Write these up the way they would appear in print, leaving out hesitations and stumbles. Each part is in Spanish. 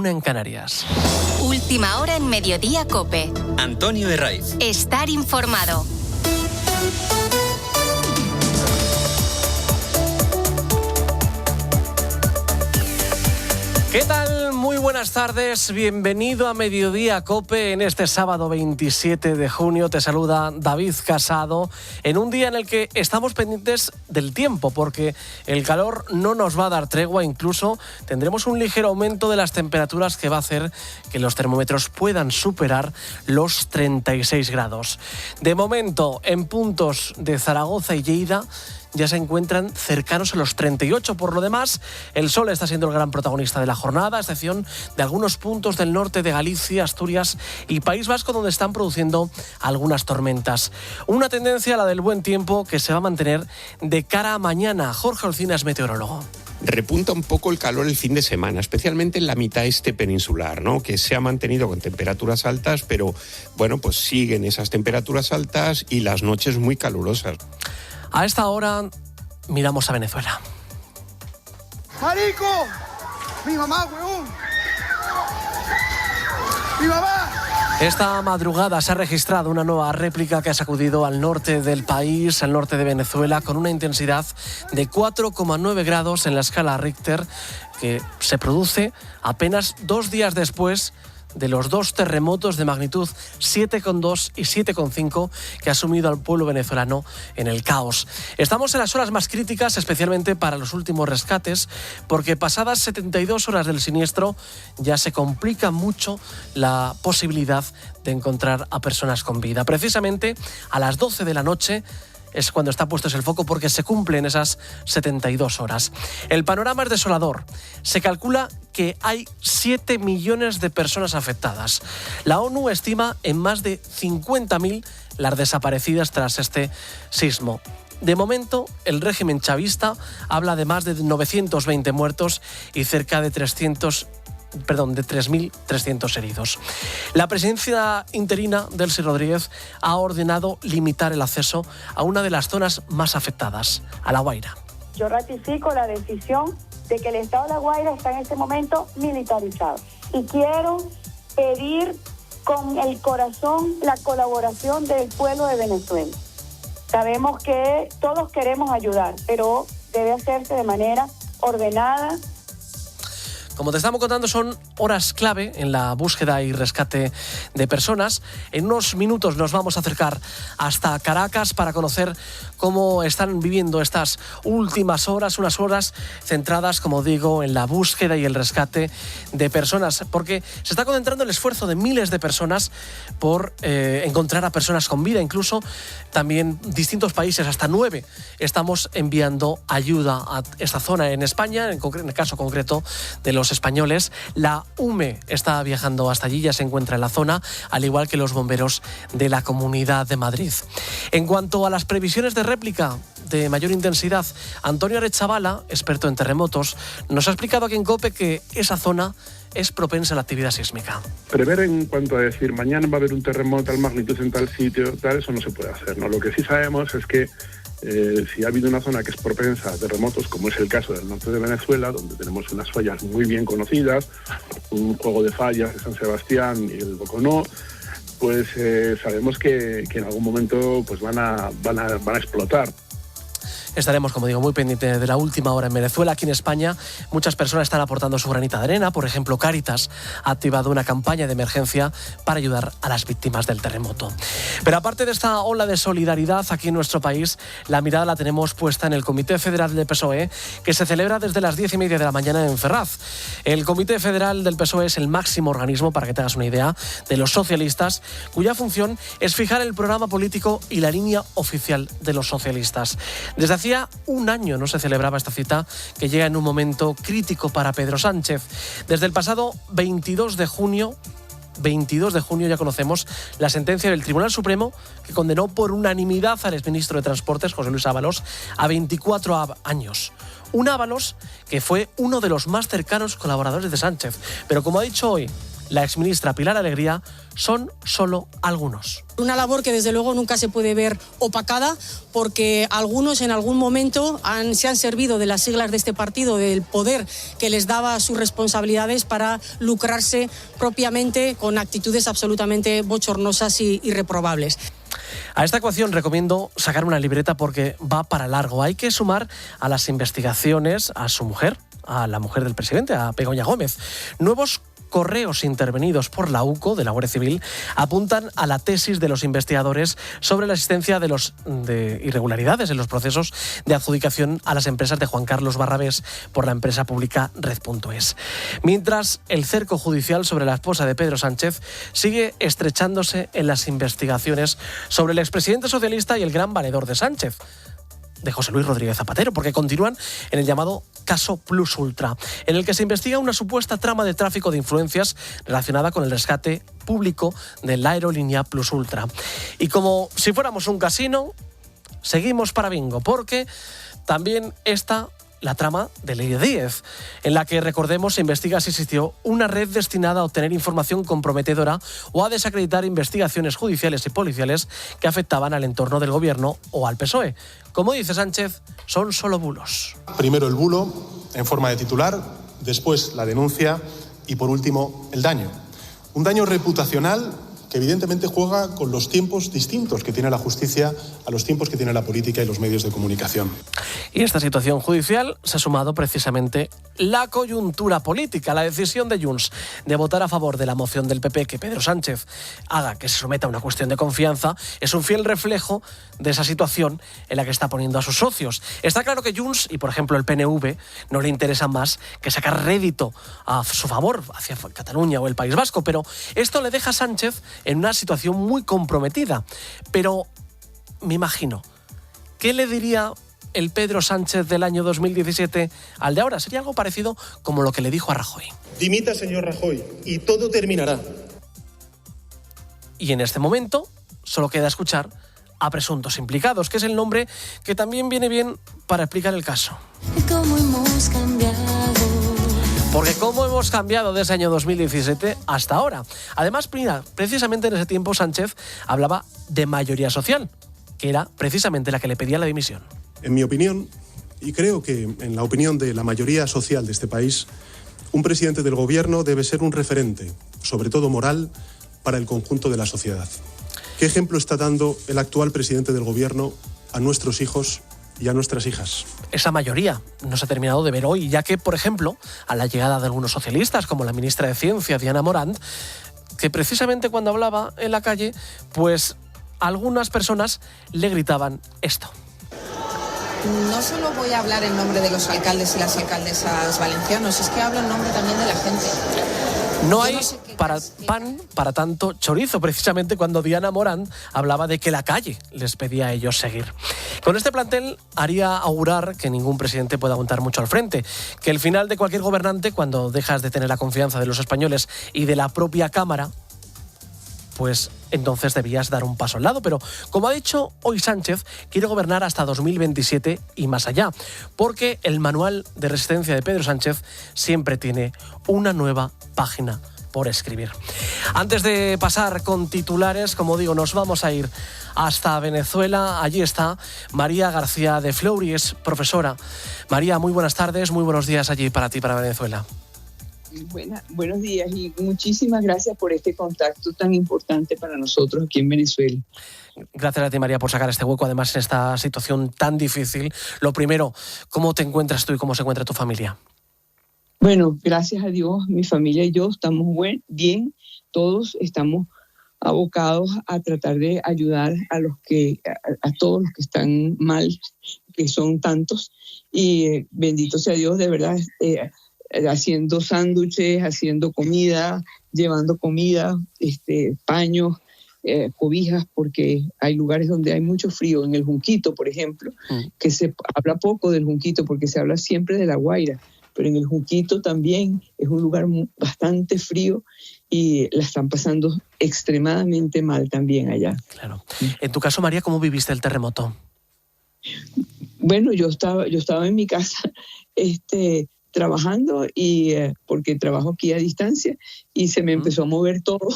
1 en Canarias. Última hora en Mediodía COPE. Antonio Herraiz. Estar informado. ¿Qué tal? Muy buenas tardes, bienvenido a Mediodía COPE en este sábado 27 de junio. Te saluda David Casado en un día en el que estamos pendientes del tiempo porque el calor no nos va a dar tregua, incluso tendremos un ligero aumento de las temperaturas que va a hacer que los termómetros puedan superar los 36 grados. De momento, en puntos de Zaragoza y Lleida, ya se encuentran cercanos a los 38. Por lo demás, el sol está siendo el gran protagonista de la jornada, a excepción de algunos puntos del norte de Galicia, Asturias y País Vasco, donde están produciendo algunas tormentas. Una tendencia, la del buen tiempo, que se va a mantener de cara a mañana. Jorge Olcina es meteorólogo. Repunta un poco el calor el fin de semana, especialmente en la mitad este peninsular, ¿no? Que se ha mantenido con temperaturas altas, pero bueno, pues siguen esas temperaturas altas y las noches muy calurosas. A esta hora miramos a Venezuela. ¡Marico! ¡Mi mamá, huevón! ¡Mi mamá! Esta madrugada se ha registrado una nueva réplica que ha sacudido al norte del país, al norte de Venezuela, con una intensidad de 4,9 grados en la escala Richter, que se produce apenas 2 días después de los 2 terremotos de magnitud 7,2 y 7,5 que ha sumido al pueblo venezolano en el caos. Estamos en las horas más críticas, especialmente para los últimos rescates, porque pasadas 72 horas del siniestro ya se complica mucho la posibilidad de encontrar a personas con vida. Precisamente a las 12 de la noche es cuando está puesto el foco, porque se cumplen esas 72 horas. El panorama es desolador. Se calcula que hay 7 millones de personas afectadas. La ONU estima en más de 50.000 las desaparecidas tras este sismo. De momento, el régimen chavista habla de más de 920 muertos y cerca de 3.300 heridos. La presidencia interina Delcy Rodríguez ha ordenado limitar el acceso a una de las zonas más afectadas, a La Guaira. Yo ratifico la decisión de que el estado de La Guaira está en este momento militarizado. Y quiero pedir con el corazón la colaboración del pueblo de Venezuela. Sabemos que todos queremos ayudar, pero debe hacerse de manera ordenada. Como te estamos contando, son horas clave en la búsqueda y rescate de personas. En unos minutos nos vamos a acercar hasta Caracas para conocer cómo están viviendo estas últimas horas, unas horas centradas, como digo, en la búsqueda y el rescate de personas, porque se está concentrando el esfuerzo de miles de personas por encontrar a personas con vida. Incluso también distintos países, hasta 9, estamos enviando ayuda a esta zona. En España, en el caso concreto de los españoles, la UME está viajando hasta allí, ya se encuentra en la zona, al igual que los bomberos de la Comunidad de Madrid. En cuanto a las previsiones de réplica de mayor intensidad, Antonio Arechavala, experto en terremotos, nos ha explicado aquí en COPE que esa zona es propensa a la actividad sísmica. Prever en cuanto a decir mañana va a haber un terremoto tal magnitud en tal sitio, tal, eso no se puede hacer, ¿no? Lo que sí sabemos es que si ha habido una zona que es propensa a terremotos, como es el caso del norte de Venezuela, donde tenemos unas fallas muy bien conocidas, un juego de fallas de San Sebastián y el Boconó, pues sabemos que en algún momento pues van a explotar. Estaremos, como digo, muy pendientes de la última hora en Venezuela. Aquí en España muchas personas están aportando su granita de arena. Por ejemplo, Cáritas ha activado una campaña de emergencia para ayudar a las víctimas del terremoto. Pero aparte de esta ola de solidaridad aquí en nuestro país, la mirada la tenemos puesta en el Comité Federal del PSOE, que se celebra desde las 10:30 de la mañana en Ferraz. El Comité Federal del PSOE es el máximo organismo, para que te hagas una idea, de los socialistas, cuya función es fijar el programa político y la línea oficial de los socialistas. Desde hacía un año no se celebraba esta cita, que llega en un momento crítico para Pedro Sánchez. Desde el pasado 22 de junio ya conocemos la sentencia del Tribunal Supremo, que condenó por unanimidad al exministro de Transportes, José Luis Ábalos, a 24 años. Un Ábalos que fue uno de los más cercanos colaboradores de Sánchez. Pero como ha dicho hoy la exministra Pilar Alegría son solo algunos. Una labor que desde luego nunca se puede ver opacada, porque algunos en algún momento se han servido de las siglas de este partido, del poder que les daba sus responsabilidades, para lucrarse propiamente con actitudes absolutamente bochornosas y reprobables. A esta ecuación recomiendo sacar una libreta porque va para largo. Hay que sumar a las investigaciones a su mujer, a la mujer del presidente, a Begoña Gómez. Nuevos correos intervenidos por la UCO, de la Guardia Civil, apuntan a la tesis de los investigadores sobre la existencia de irregularidades en los procesos de adjudicación a las empresas de Juan Carlos Barrabés por la empresa pública Red.es. Mientras, el cerco judicial sobre la esposa de Pedro Sánchez sigue estrechándose en las investigaciones sobre el expresidente socialista y el gran valedor de Sánchez, de José Luis Rodríguez Zapatero, porque continúan en el llamado caso Plus Ultra, en el que se investiga una supuesta trama de tráfico de influencias relacionada con el rescate público de la aerolínea Plus Ultra. Y como si fuéramos un casino, seguimos para bingo, porque también está la trama de Ley 10, en la que, recordemos, se investiga si existió una red destinada a obtener información comprometedora o a desacreditar investigaciones judiciales y policiales que afectaban al entorno del gobierno o al PSOE. Como dice Sánchez, son solo bulos. Primero el bulo en forma de titular, después la denuncia y por último el daño. Un daño reputacional que evidentemente juega con los tiempos distintos que tiene la justicia a los tiempos que tiene la política y los medios de comunicación. Y esta situación judicial se ha sumado precisamente la coyuntura política, la decisión de Junts de votar a favor de la moción del PP que Pedro Sánchez haga que se someta a una cuestión de confianza. Es un fiel reflejo de esa situación en la que está poniendo a sus socios. Está claro que Junts y, por ejemplo, el PNV no le interesa más que sacar rédito a su favor hacia Cataluña o el País Vasco, pero esto le deja a Sánchez en una situación muy comprometida. Pero me imagino, ¿qué le diría el Pedro Sánchez del año 2017 al de ahora? Sería algo parecido como lo que le dijo a Rajoy. Dimita, señor Rajoy, y todo terminará. Y en este momento solo queda escuchar a presuntos implicados, que es el nombre que también viene bien para explicar el caso. ¿Cómo hemos cambiado? Porque cómo hemos cambiado desde el año 2017 hasta ahora. Además, precisamente en ese tiempo Sánchez hablaba de mayoría social, que era precisamente la que le pedía la dimisión. En mi opinión, y creo que en la opinión de la mayoría social de este país, un presidente del gobierno debe ser un referente, sobre todo moral, para el conjunto de la sociedad. ¿Qué ejemplo está dando el actual presidente del gobierno a nuestros hijos y a nuestras hijas? Esa mayoría no se ha terminado de ver hoy, ya que, por ejemplo, a la llegada de algunos socialistas, como la ministra de Ciencia, Diana Morant, que precisamente cuando hablaba en la calle, pues algunas personas le gritaban esto. No solo voy a hablar en nombre de los alcaldes y las alcaldesas valencianos, es que hablo en nombre también de la gente. No hay pan para tanto chorizo, precisamente cuando Diana Morant hablaba de que la calle les pedía a ellos seguir. Con este plantel haría augurar que ningún presidente pueda aguantar mucho al frente, que el final de cualquier gobernante, cuando dejas de tener la confianza de los españoles y de la propia Cámara, pues entonces debías dar un paso al lado. Pero, como ha dicho hoy Sánchez, quiere gobernar hasta 2027 y más allá, porque el manual de resistencia de Pedro Sánchez siempre tiene una nueva página por escribir. Antes de pasar con titulares, como digo, nos vamos a ir hasta Venezuela. Allí está María García de Fleury, es profesora. María, muy buenas tardes, muy buenos días allí para ti, para Venezuela. Buenos días y muchísimas gracias por este contacto tan importante para nosotros aquí en Venezuela. Gracias a ti, María, por sacar este hueco, además en esta situación tan difícil. Lo primero, ¿cómo te encuentras tú y cómo se encuentra tu familia? Bueno, gracias a Dios, mi familia y yo estamos bien, todos estamos abocados a tratar de ayudar a todos los que están mal, que son tantos, y bendito sea Dios, de verdad, haciendo sándwiches, haciendo comida, llevando comida, paños, cobijas, porque hay lugares donde hay mucho frío. En el Junquito, por ejemplo, que se habla poco del Junquito porque se habla siempre de La Guaira, pero en el Junquito también es un lugar bastante frío y la están pasando extremadamente mal también allá. Claro. En tu caso, María, ¿cómo viviste el terremoto? Bueno, yo estaba en mi casa, trabajando y porque trabajo aquí a distancia y se me empezó a mover todo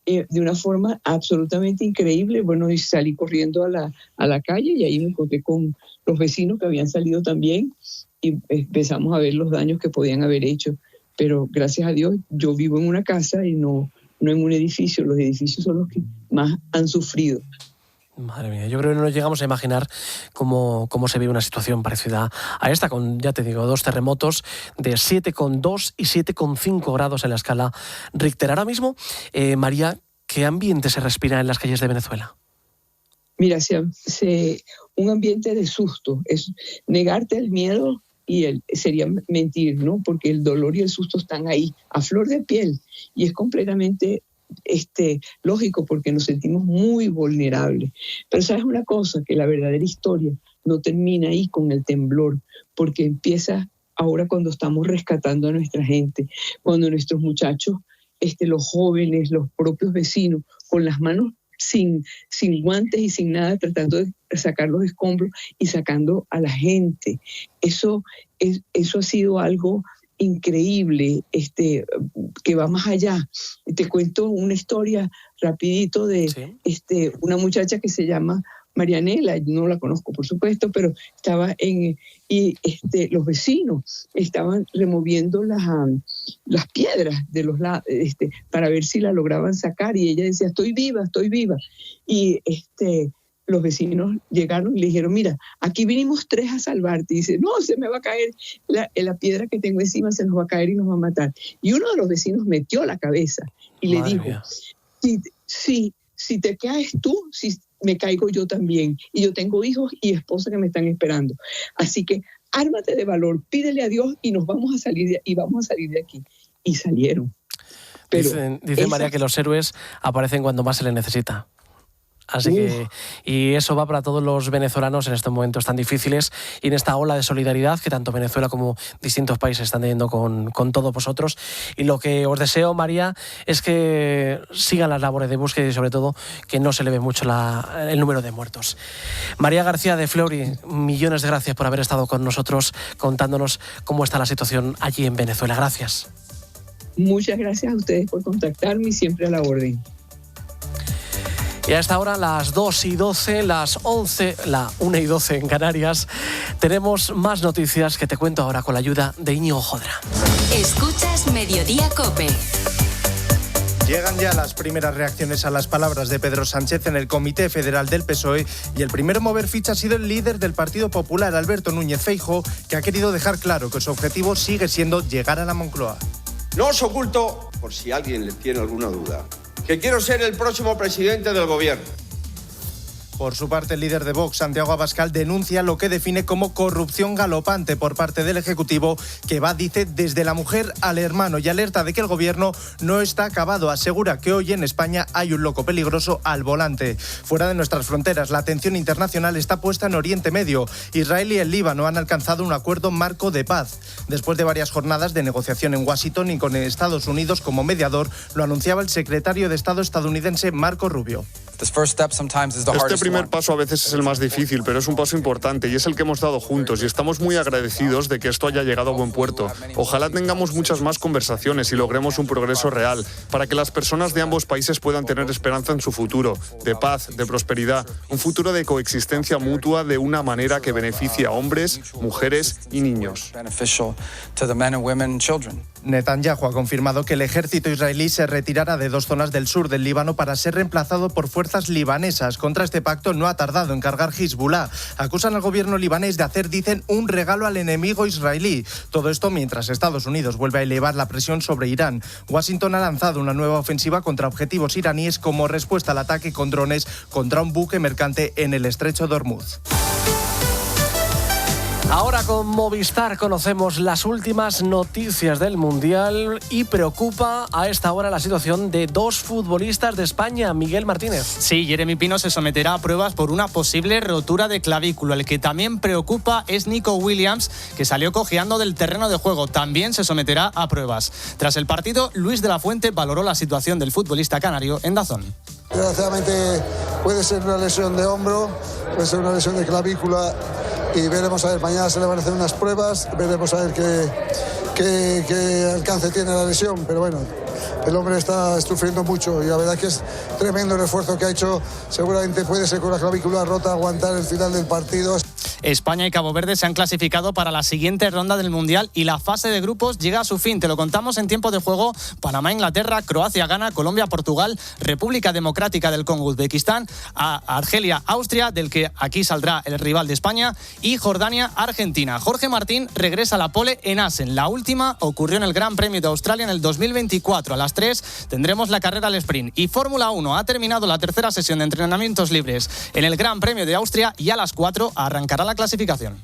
de una forma absolutamente increíble. Bueno, y salí corriendo a la calle y ahí me encontré con los vecinos que habían salido también y empezamos a ver los daños que podían haber hecho. Pero gracias a Dios yo vivo en una casa y no en un edificio. Los edificios son los que más han sufrido. Madre mía, yo creo que no nos llegamos a imaginar cómo se vive una situación parecida a esta, con, ya te digo, 2 terremotos de 7,2 y 7,5 grados en la escala Richter. Ahora mismo, María, ¿qué ambiente se respira en las calles de Venezuela? Mira, un ambiente de susto, es negarte el miedo y sería mentir, ¿no? Porque el dolor y el susto están ahí, a flor de piel, y es completamente lógico porque nos sentimos muy vulnerables. Pero sabes una cosa, que la verdadera historia no termina ahí con el temblor, porque empieza ahora cuando estamos rescatando a nuestra gente, cuando nuestros muchachos, los jóvenes, los propios vecinos, con las manos sin guantes y sin nada, tratando de sacar los escombros y sacando a la gente. Eso ha sido algo increíble, que va más allá. Te cuento una historia rapidito de una muchacha que se llama Marianela, no la conozco por supuesto, pero estaba los vecinos estaban removiendo las piedras de los lados, para ver si la lograban sacar, y ella decía, estoy viva, y los vecinos llegaron y le dijeron, mira, aquí vinimos 3 a salvarte. Y dice, no, se me va a caer la piedra que tengo encima, se nos va a caer y nos va a matar. Y uno de los vecinos metió la cabeza y le dijo, si te caes tú, si me caigo yo también. Y yo tengo hijos y esposa que me están esperando. Así que ármate de valor, pídele a Dios y vamos a salir de aquí. Y salieron. Pero dice María que los héroes aparecen cuando más se les necesita. Así que, y eso va para todos los venezolanos en estos momentos tan difíciles y en esta ola de solidaridad que tanto Venezuela como distintos países están teniendo con todos vosotros. Y lo que os deseo, María, es que sigan las labores de búsqueda y sobre todo que no se eleve mucho el número de muertos. María García de Fleury, millones de gracias por haber estado con nosotros contándonos cómo está la situación allí en Venezuela. Gracias. Muchas gracias a ustedes por contactarme y siempre a la orden. Y a esta hora, las 2:12, las 11, la 1:12 en Canarias, tenemos más noticias que te cuento ahora con la ayuda de Íñigo Jodra. Escuchas Mediodía COPE. Llegan ya las primeras reacciones a las palabras de Pedro Sánchez en el Comité Federal del PSOE y el primero en mover ficha ha sido el líder del Partido Popular, Alberto Núñez Feijóo, que ha querido dejar claro que su objetivo sigue siendo llegar a la Moncloa. No os oculto, por si alguien le tiene alguna duda, que quiero ser el próximo presidente del gobierno. Por su parte, el líder de Vox, Santiago Abascal, denuncia lo que define como corrupción galopante por parte del Ejecutivo, que va, dice, desde la mujer al hermano, y alerta de que el gobierno no está acabado. Asegura que hoy en España hay un loco peligroso al volante. Fuera de nuestras fronteras, la atención internacional está puesta en Oriente Medio. Israel y el Líbano han alcanzado un acuerdo marco de paz. Después de varias jornadas de negociación en Washington y con Estados Unidos como mediador, lo anunciaba el secretario de Estado estadounidense Marco Rubio. Este primer paso a veces es el más difícil, pero es un paso importante y es el que hemos dado juntos y estamos muy agradecidos de que esto haya llegado a buen puerto. Ojalá tengamos muchas más conversaciones y logremos un progreso real para que las personas de ambos países puedan tener esperanza en su futuro, de paz, de prosperidad, un futuro de coexistencia mutua de una manera que beneficie a hombres, mujeres y niños. Netanyahu ha confirmado que el ejército israelí se retirará de 2 zonas del sur del Líbano para ser reemplazado por fuerzas libanesas. Contra este pacto no ha tardado en cargar Hezbollah. Acusan al gobierno libanés de hacer, dicen, un regalo al enemigo israelí. Todo esto mientras Estados Unidos vuelve a elevar la presión sobre Irán. Washington ha lanzado una nueva ofensiva contra objetivos iraníes como respuesta al ataque con drones contra un buque mercante en el estrecho de Hormuz. Ahora con Movistar conocemos las últimas noticias del Mundial y preocupa a esta hora la situación de 2 futbolistas de España. Miguel Martínez. Sí, Jeremy Pino se someterá a pruebas por una posible rotura de clavícula. El que también preocupa es Nico Williams, que salió cojeando del terreno de juego. También se someterá a pruebas. Tras el partido, Luis de la Fuente valoró la situación del futbolista canario en DAZN. Desgraciadamente puede ser una lesión de hombro, puede ser una lesión de clavícula y veremos a ver, mañana se le van a hacer unas pruebas, veremos a ver qué alcance tiene la lesión, pero bueno, el hombre está sufriendo mucho y la verdad que es tremendo el esfuerzo que ha hecho. Seguramente puede ser con la clavícula rota aguantar el final del partido. España y Cabo Verde se han clasificado para la siguiente ronda del Mundial y la fase de grupos llega a su fin. Te lo contamos en tiempo de juego. Panamá, Inglaterra, Croacia, Ghana, Colombia, Portugal, República Democrática del Congo, Uzbekistán, Argelia, Austria, del que aquí saldrá el rival de España, y Jordania, Argentina. Jorge Martín regresa a la pole en Assen. La última ocurrió en el Gran Premio de Australia en el 2024. A las 3 tendremos la carrera al sprint. Y Fórmula 1 ha terminado la tercera sesión de entrenamientos libres en el Gran Premio de Austria y a las 4 arrancará la clasificación.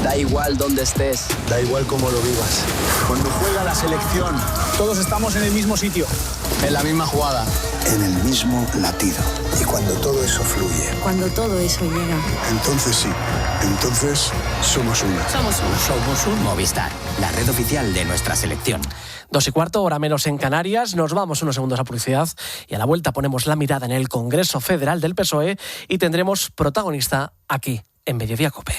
Da igual dónde estés, da igual cómo lo vivas. Cuando juega la selección, todos estamos en el mismo sitio, en la misma jugada, en el mismo latido. Y cuando todo eso fluye, Cuando todo eso llega. entonces sí, entonces somos uno. Somos un Movistar, la red oficial de nuestra selección. 2:15, hora menos en Canarias. Nos vamos unos segundos a publicidad y a la vuelta ponemos la mirada en el Congreso Federal del PSOE y tendremos protagonista aquí en Mediodía COPE.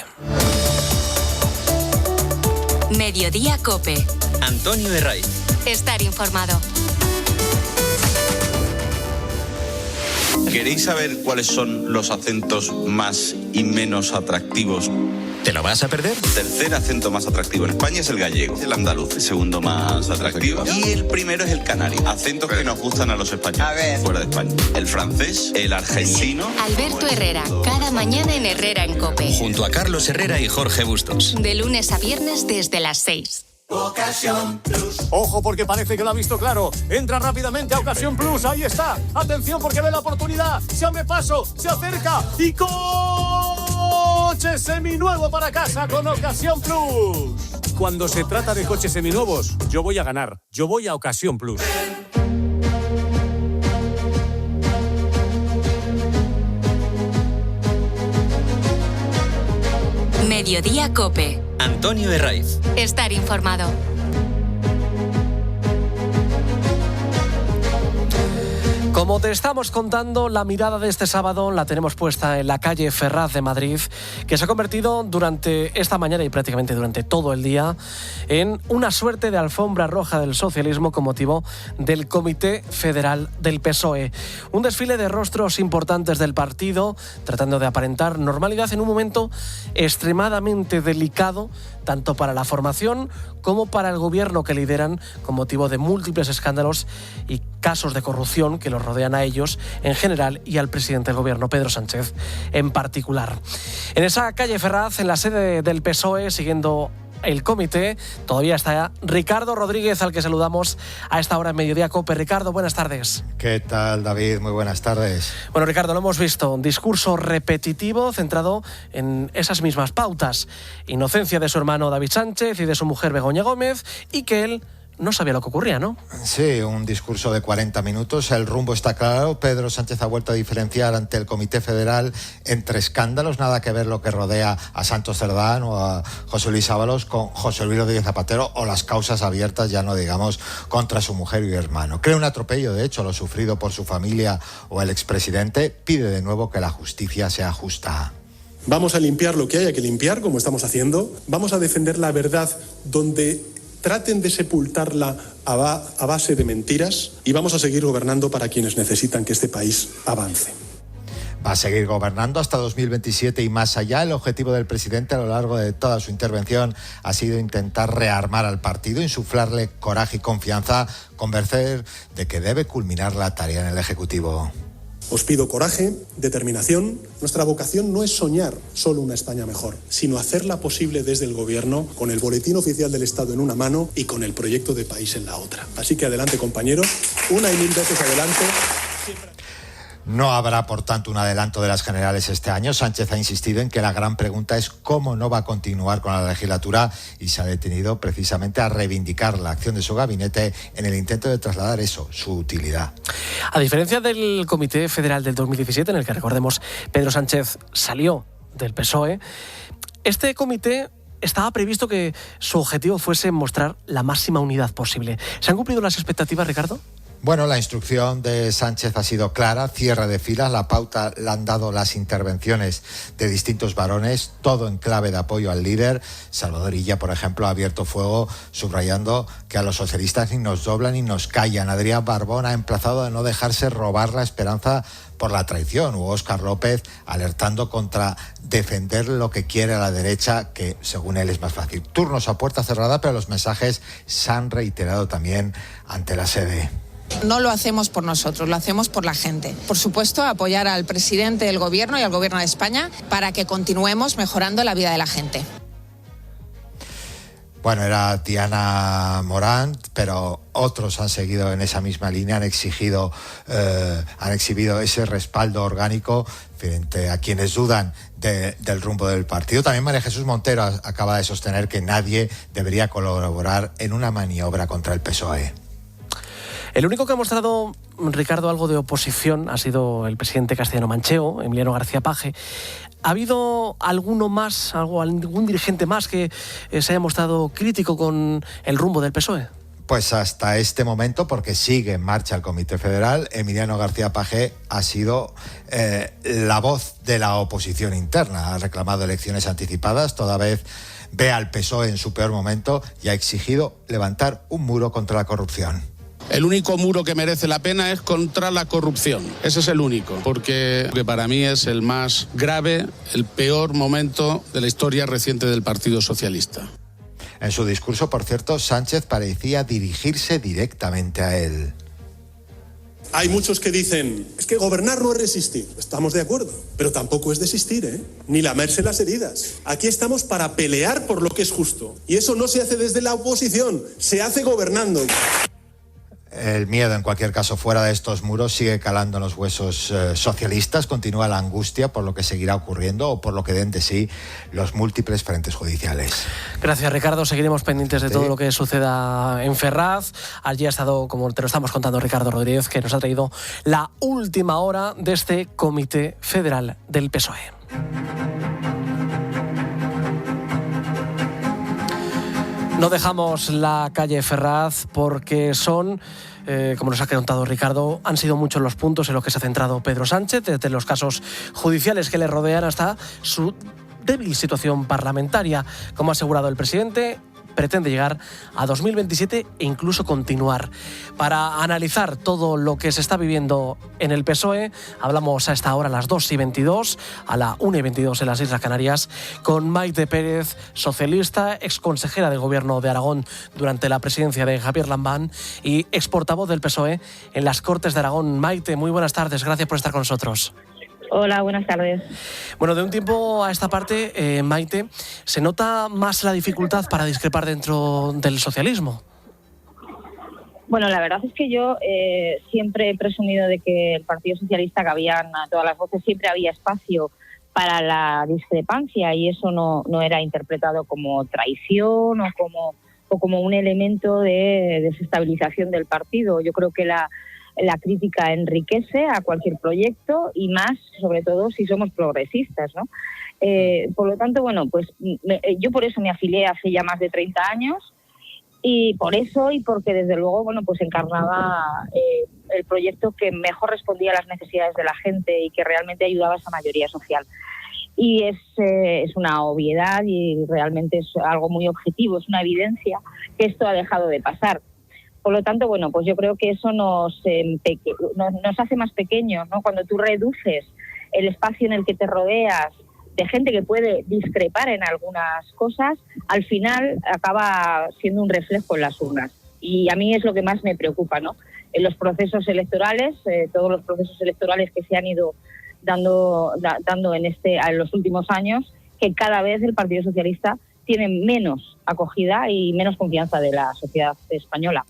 Mediodía COPE. Antonio Herraiz. Estar informado. ¿Queréis saber cuáles son los acentos más y menos atractivos? ¿Te lo vas a perder? El tercer acento más atractivo en España es el gallego, el andaluz, el segundo más atractivo. Y el primero es el canario. Acentos que nos gustan a los españoles fuera de España. El francés, el argentino. Alberto Herrera, cada mañana en Herrera en COPE. Junto a Carlos Herrera y Jorge Bustos. De lunes a viernes desde las 6. Ocasión Plus. Ojo porque parece que lo ha visto claro. Entra rápidamente a Ocasión Plus. Ahí está. Atención porque ve la oportunidad. Se abre paso, se acerca y coche seminuevo para casa con Ocasión Plus. Cuando se trata de coches seminuevos, yo voy a ganar. Yo voy a Ocasión Plus. Mediodía COPE. Antonio Herraiz. Estar informado. Como te estamos contando, la mirada de este sábado la tenemos puesta en la calle Ferraz de Madrid, que se ha convertido durante esta mañana y prácticamente durante todo el día en una suerte de alfombra roja del socialismo con motivo del Comité Federal del PSOE. Un desfile de rostros importantes del partido, tratando de aparentar normalidad en un momento extremadamente delicado, tanto para la formación como para el gobierno que lideran, con motivo de múltiples escándalos y casos de corrupción que los rodean a ellos en general y al presidente del gobierno, Pedro Sánchez, en particular. En esa calle Ferraz, en la sede del PSOE, siguiendo el comité, todavía está Ricardo Rodríguez, al que saludamos a esta hora en Mediodía COPE. Ricardo, buenas tardes. ¿Qué tal, David? Muy buenas tardes. Bueno, Ricardo, lo hemos visto, un discurso repetitivo centrado en esas mismas pautas. Inocencia de su hermano David Sánchez y de su mujer Begoña Gómez, y que él no sabía lo que ocurría, ¿no? Sí, un discurso de 40 minutos. El rumbo está claro. Pedro Sánchez ha vuelto a diferenciar ante el Comité Federal entre escándalos. Nada que ver lo que rodea a Santos Cerdán o a José Luis Ábalos con José Luis Rodríguez Zapatero, o las causas abiertas, ya no digamos, contra su mujer y hermano. Cree un atropello, de hecho, lo sufrido por su familia o el expresidente. Pide de nuevo que la justicia sea justa. Vamos a limpiar lo que haya que limpiar, como estamos haciendo. Vamos a defender la verdad donde traten de sepultarla a base de mentiras, y vamos a seguir gobernando para quienes necesitan que este país avance. Va a seguir gobernando hasta 2027 y más allá. El objetivo del presidente a lo largo de toda su intervención ha sido intentar rearmar al partido, insuflarle coraje y confianza, convencer de que debe culminar la tarea en el Ejecutivo. Os pido coraje, determinación. Nuestra vocación no es soñar solo una España mejor, sino hacerla posible desde el Gobierno, con el Boletín Oficial del Estado en una mano y con el proyecto de país en la otra. Así que adelante, compañeros, una y mil veces adelante. No habrá, por tanto, un adelanto de las generales este año. Sánchez ha insistido en que la gran pregunta es cómo no va a continuar con la legislatura, y se ha detenido precisamente a reivindicar la acción de su gabinete en el intento de trasladar eso, su utilidad. A diferencia del Comité Federal del 2017, en el que, recordemos, Pedro Sánchez salió del PSOE, este comité estaba previsto que su objetivo fuese mostrar la máxima unidad posible. ¿Se han cumplido las expectativas, Ricardo? Bueno, la instrucción de Sánchez ha sido clara, cierre de filas, la pauta la han dado las intervenciones de distintos varones, todo en clave de apoyo al líder. Salvador Illa, por ejemplo, ha abierto fuego subrayando que a los socialistas ni nos doblan ni nos callan. Adrián Barbón ha emplazado a no dejarse robar la esperanza por la traición. O Óscar López alertando contra defender lo que quiere la derecha, que según él es más fácil. Turnos a puerta cerrada, pero los mensajes se han reiterado también ante la sede. No lo hacemos por nosotros, lo hacemos por la gente. Por supuesto, apoyar al presidente del gobierno y al gobierno de España para que continuemos mejorando la vida de la gente. Bueno, era Diana Morant, pero otros han seguido en esa misma línea, han exhibido ese respaldo orgánico frente a quienes dudan del rumbo del partido. También María Jesús Montero acaba de sostener que nadie debería colaborar en una maniobra contra el PSOE. El único que ha mostrado, Ricardo, algo de oposición ha sido el presidente castellano-manchego, Emiliano García Paje. ¿Ha habido algún dirigente más que se haya mostrado crítico con el rumbo del PSOE? Pues hasta este momento, porque sigue en marcha el Comité Federal, Emiliano García Paje ha sido la voz de la oposición interna. Ha reclamado elecciones anticipadas, toda vez ve al PSOE en su peor momento y ha exigido levantar un muro contra la corrupción. El único muro que merece la pena es contra la corrupción. Ese es el único, porque para mí es el más grave, el peor momento de la historia reciente del Partido Socialista. En su discurso, por cierto, Sánchez parecía dirigirse directamente a él. Hay muchos que dicen, es que gobernar no es resistir. Estamos de acuerdo, pero tampoco es desistir, ni lamerse las heridas. Aquí estamos para pelear por lo que es justo. Y eso no se hace desde la oposición, se hace gobernando. El miedo, en cualquier caso, fuera de estos muros sigue calando en los huesos socialistas. Continúa la angustia por lo que seguirá ocurriendo o por lo que den de sí los múltiples frentes judiciales. Gracias, Ricardo. Seguiremos pendientes de todo lo que suceda en Ferraz. Allí ha estado, como te lo estamos contando, Ricardo Rodríguez, que nos ha traído la última hora de este Comité Federal del PSOE. No dejamos la calle Ferraz porque son, como nos ha contado Ricardo, han sido muchos los puntos en los que se ha centrado Pedro Sánchez, desde los casos judiciales que le rodean hasta su débil situación parlamentaria. Como ha asegurado el presidente, pretende llegar a 2027 e incluso continuar. Para analizar todo lo que se está viviendo en el PSOE, hablamos a esta hora a las 2:22, a la 1:22 en las Islas Canarias, con Maite Pérez, socialista, exconsejera del Gobierno de Aragón durante la presidencia de Javier Lambán y exportavoz del PSOE en las Cortes de Aragón. Maite, muy buenas tardes, gracias por estar con nosotros. Hola, buenas tardes. Bueno, de un tiempo a esta parte, Maite, ¿se nota más la dificultad para discrepar dentro del socialismo? Bueno, la verdad es que yo siempre he presumido de que el Partido Socialista cabían a todas las voces, siempre había espacio para la discrepancia y eso no era interpretado como traición o como un elemento de desestabilización del partido. Yo creo que la crítica enriquece a cualquier proyecto y más, sobre todo, si somos progresistas, ¿no? Por lo tanto, bueno, pues yo por eso me afilié hace ya más de 30 años y por eso y porque desde luego, bueno, pues encarnaba el proyecto que mejor respondía a las necesidades de la gente y que realmente ayudaba a esa mayoría social. Y es una obviedad y realmente es algo muy objetivo, es una evidencia que esto ha dejado de pasar. Por lo tanto, bueno, pues yo creo que eso nos hace más pequeños, ¿no? Cuando tú reduces el espacio en el que te rodeas de gente que puede discrepar en algunas cosas, al final acaba siendo un reflejo en las urnas. Y a mí es lo que más me preocupa, ¿no? En los procesos electorales, todos los procesos electorales que se han ido dando en los últimos años, que cada vez el Partido Socialista tiene menos acogida y menos confianza de la sociedad española.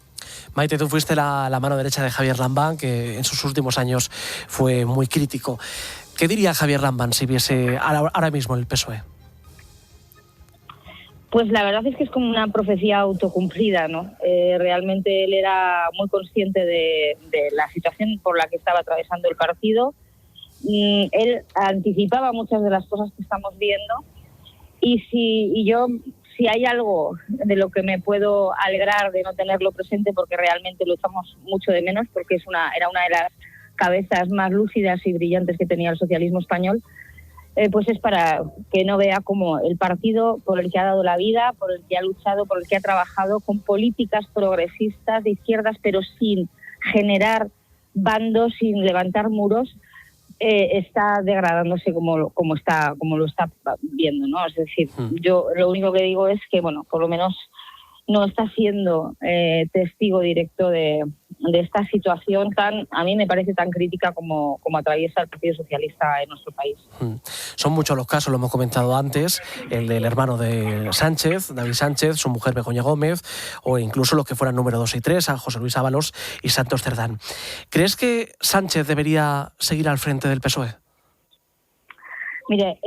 Maite, tú fuiste la mano derecha de Javier Lambán, que en sus últimos años fue muy crítico. ¿Qué diría Javier Lambán si viese ahora mismo el PSOE? Pues la verdad es que es como una profecía autocumplida, ¿no? Realmente él era muy consciente de la situación por la que estaba atravesando el partido. Él anticipaba muchas de las cosas que estamos viendo y yo si hay algo de lo que me puedo alegrar de no tenerlo presente, porque realmente lo echamos mucho de menos, porque era una de las cabezas más lúcidas y brillantes que tenía el socialismo español, pues es para que no vea como el partido por el que ha dado la vida, por el que ha luchado, por el que ha trabajado, con políticas progresistas de izquierdas, pero sin generar bandos, sin levantar muros, está degradándose como lo está viendo, ¿no? Es decir, yo lo único que digo es que, bueno, por lo menos no está siendo testigo directo de esta situación a mí me parece tan crítica como atraviesa el Partido Socialista en nuestro país. Son muchos los casos, lo hemos comentado antes, el del hermano de Sánchez, David Sánchez, su mujer Begoña Gómez, o incluso los que fueran número 2 y 3, a José Luis Ábalos y Santos Cerdán. ¿Crees que Sánchez debería seguir al frente del PSOE? Mire,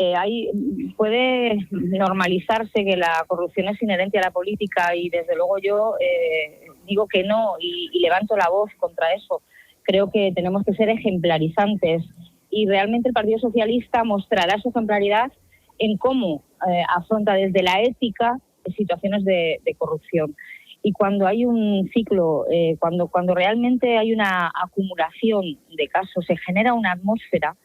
puede normalizarse que la corrupción es inherente a la política y desde luego yo digo que no y levanto la voz contra eso. Creo que tenemos que ser ejemplarizantes y realmente el Partido Socialista mostrará su ejemplaridad en cómo afronta desde la ética situaciones de corrupción. Y cuando hay un ciclo, cuando realmente hay una acumulación de casos, se genera una atmósfera.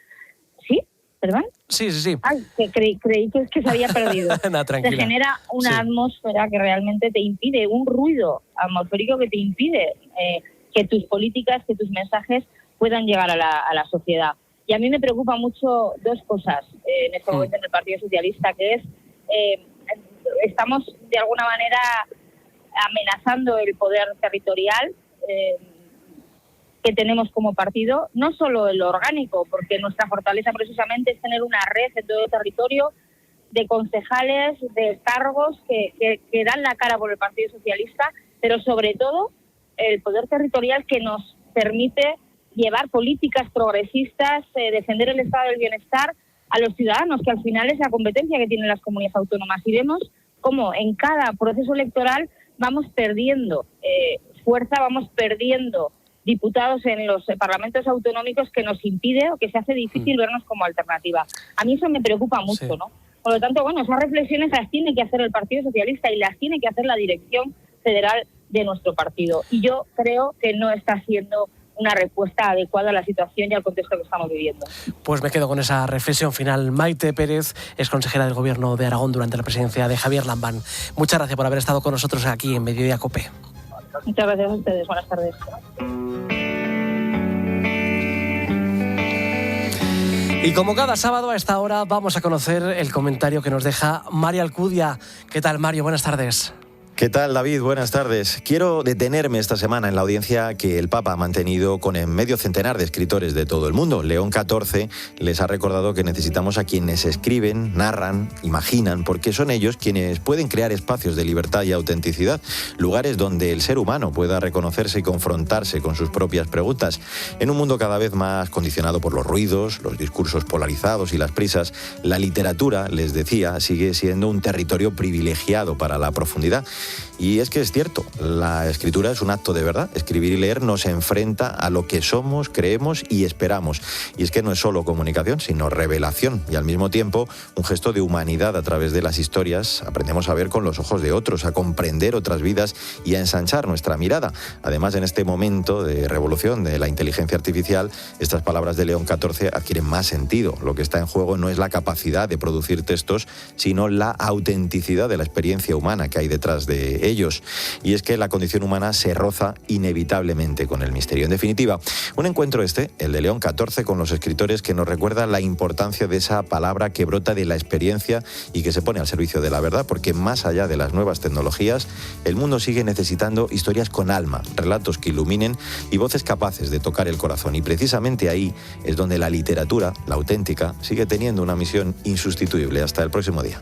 ¿Sí? ¿Perdón? Sí. Ay, creí que se había perdido. No, tranquila. Se genera una atmósfera que realmente te impide, un ruido atmosférico que te impide que tus políticas, que tus mensajes puedan llegar a la sociedad. Y a mí me preocupa mucho dos cosas en este momento en el Partido Socialista, que es, estamos de alguna manera amenazando el poder territorial que tenemos como partido, no solo el orgánico, porque nuestra fortaleza precisamente es tener una red en todo el territorio de concejales, de cargos que dan la cara por el Partido Socialista, pero sobre todo el poder territorial que nos permite llevar políticas progresistas, defender el estado del bienestar a los ciudadanos, que al final es la competencia que tienen las comunidades autónomas. Y vemos cómo en cada proceso electoral vamos perdiendo fuerza, vamos perdiendo diputados en los parlamentos autonómicos, que nos impide o que se hace difícil vernos como alternativa. A mí eso me preocupa mucho, ¿no? Por lo tanto, bueno, esas reflexiones las tiene que hacer el Partido Socialista y las tiene que hacer la dirección federal de nuestro partido. Y yo creo que no está siendo una respuesta adecuada a la situación y al contexto que estamos viviendo. Pues me quedo con esa reflexión final. Maite Pérez es consejera del Gobierno de Aragón durante la presidencia de Javier Lambán. Muchas gracias por haber estado con nosotros aquí en Mediodía COPE. Muchas gracias a ustedes. Buenas tardes. Y como cada sábado a esta hora vamos a conocer el comentario que nos deja Mario Alcudia. ¿Qué tal, Mario? Buenas tardes. ¿Qué tal, David? Buenas tardes. Quiero detenerme esta semana en la audiencia que el Papa ha mantenido con medio centenar de escritores de todo el mundo. León XIV les ha recordado que necesitamos a quienes escriben, narran, imaginan, porque son ellos quienes pueden crear espacios de libertad y autenticidad, lugares donde el ser humano pueda reconocerse y confrontarse con sus propias preguntas. En un mundo cada vez más condicionado por los ruidos, los discursos polarizados y las prisas, la literatura, les decía, sigue siendo un territorio privilegiado para la profundidad. Y es que es cierto, la escritura es un acto de verdad. Escribir y leer nos enfrenta a lo que somos, creemos y esperamos. Y es que no es solo comunicación, sino revelación. Y al mismo tiempo, un gesto de humanidad a través de las historias. Aprendemos a ver con los ojos de otros, a comprender otras vidas y a ensanchar nuestra mirada. Además, en este momento de revolución de la inteligencia artificial, estas palabras de León XIV adquieren más sentido. Lo que está en juego no es la capacidad de producir textos, sino la autenticidad de la experiencia humana que hay detrás de ellos. Y es que la condición humana se roza inevitablemente con el misterio. En definitiva, un encuentro el de León XIV, con los escritores, que nos recuerda la importancia de esa palabra que brota de la experiencia y que se pone al servicio de la verdad, porque más allá de las nuevas tecnologías, el mundo sigue necesitando historias con alma, relatos que iluminen y voces capaces de tocar el corazón. Y precisamente ahí es donde la literatura, la auténtica, sigue teniendo una misión insustituible. Hasta el próximo día.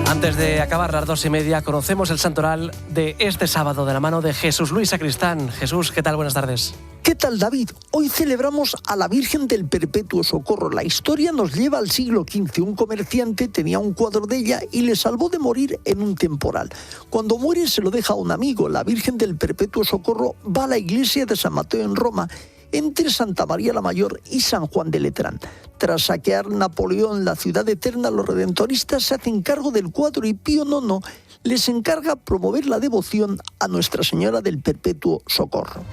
Antes de acabar las 2:30, conocemos el santoral de este sábado de la mano de Jesús Luis Sacristán. Jesús, ¿qué tal? Buenas tardes. ¿Qué tal, David? Hoy celebramos a la Virgen del Perpetuo Socorro. La historia nos lleva al siglo XV. Un comerciante tenía un cuadro de ella y le salvó de morir en un temporal. Cuando muere se lo deja a un amigo. La Virgen del Perpetuo Socorro va a la iglesia de San Mateo en Roma entre Santa María la Mayor y San Juan de Letrán. Tras saquear Napoleón la ciudad eterna, los redentoristas se hacen cargo del cuadro y Pío IX les encarga promover la devoción a Nuestra Señora del Perpetuo Socorro.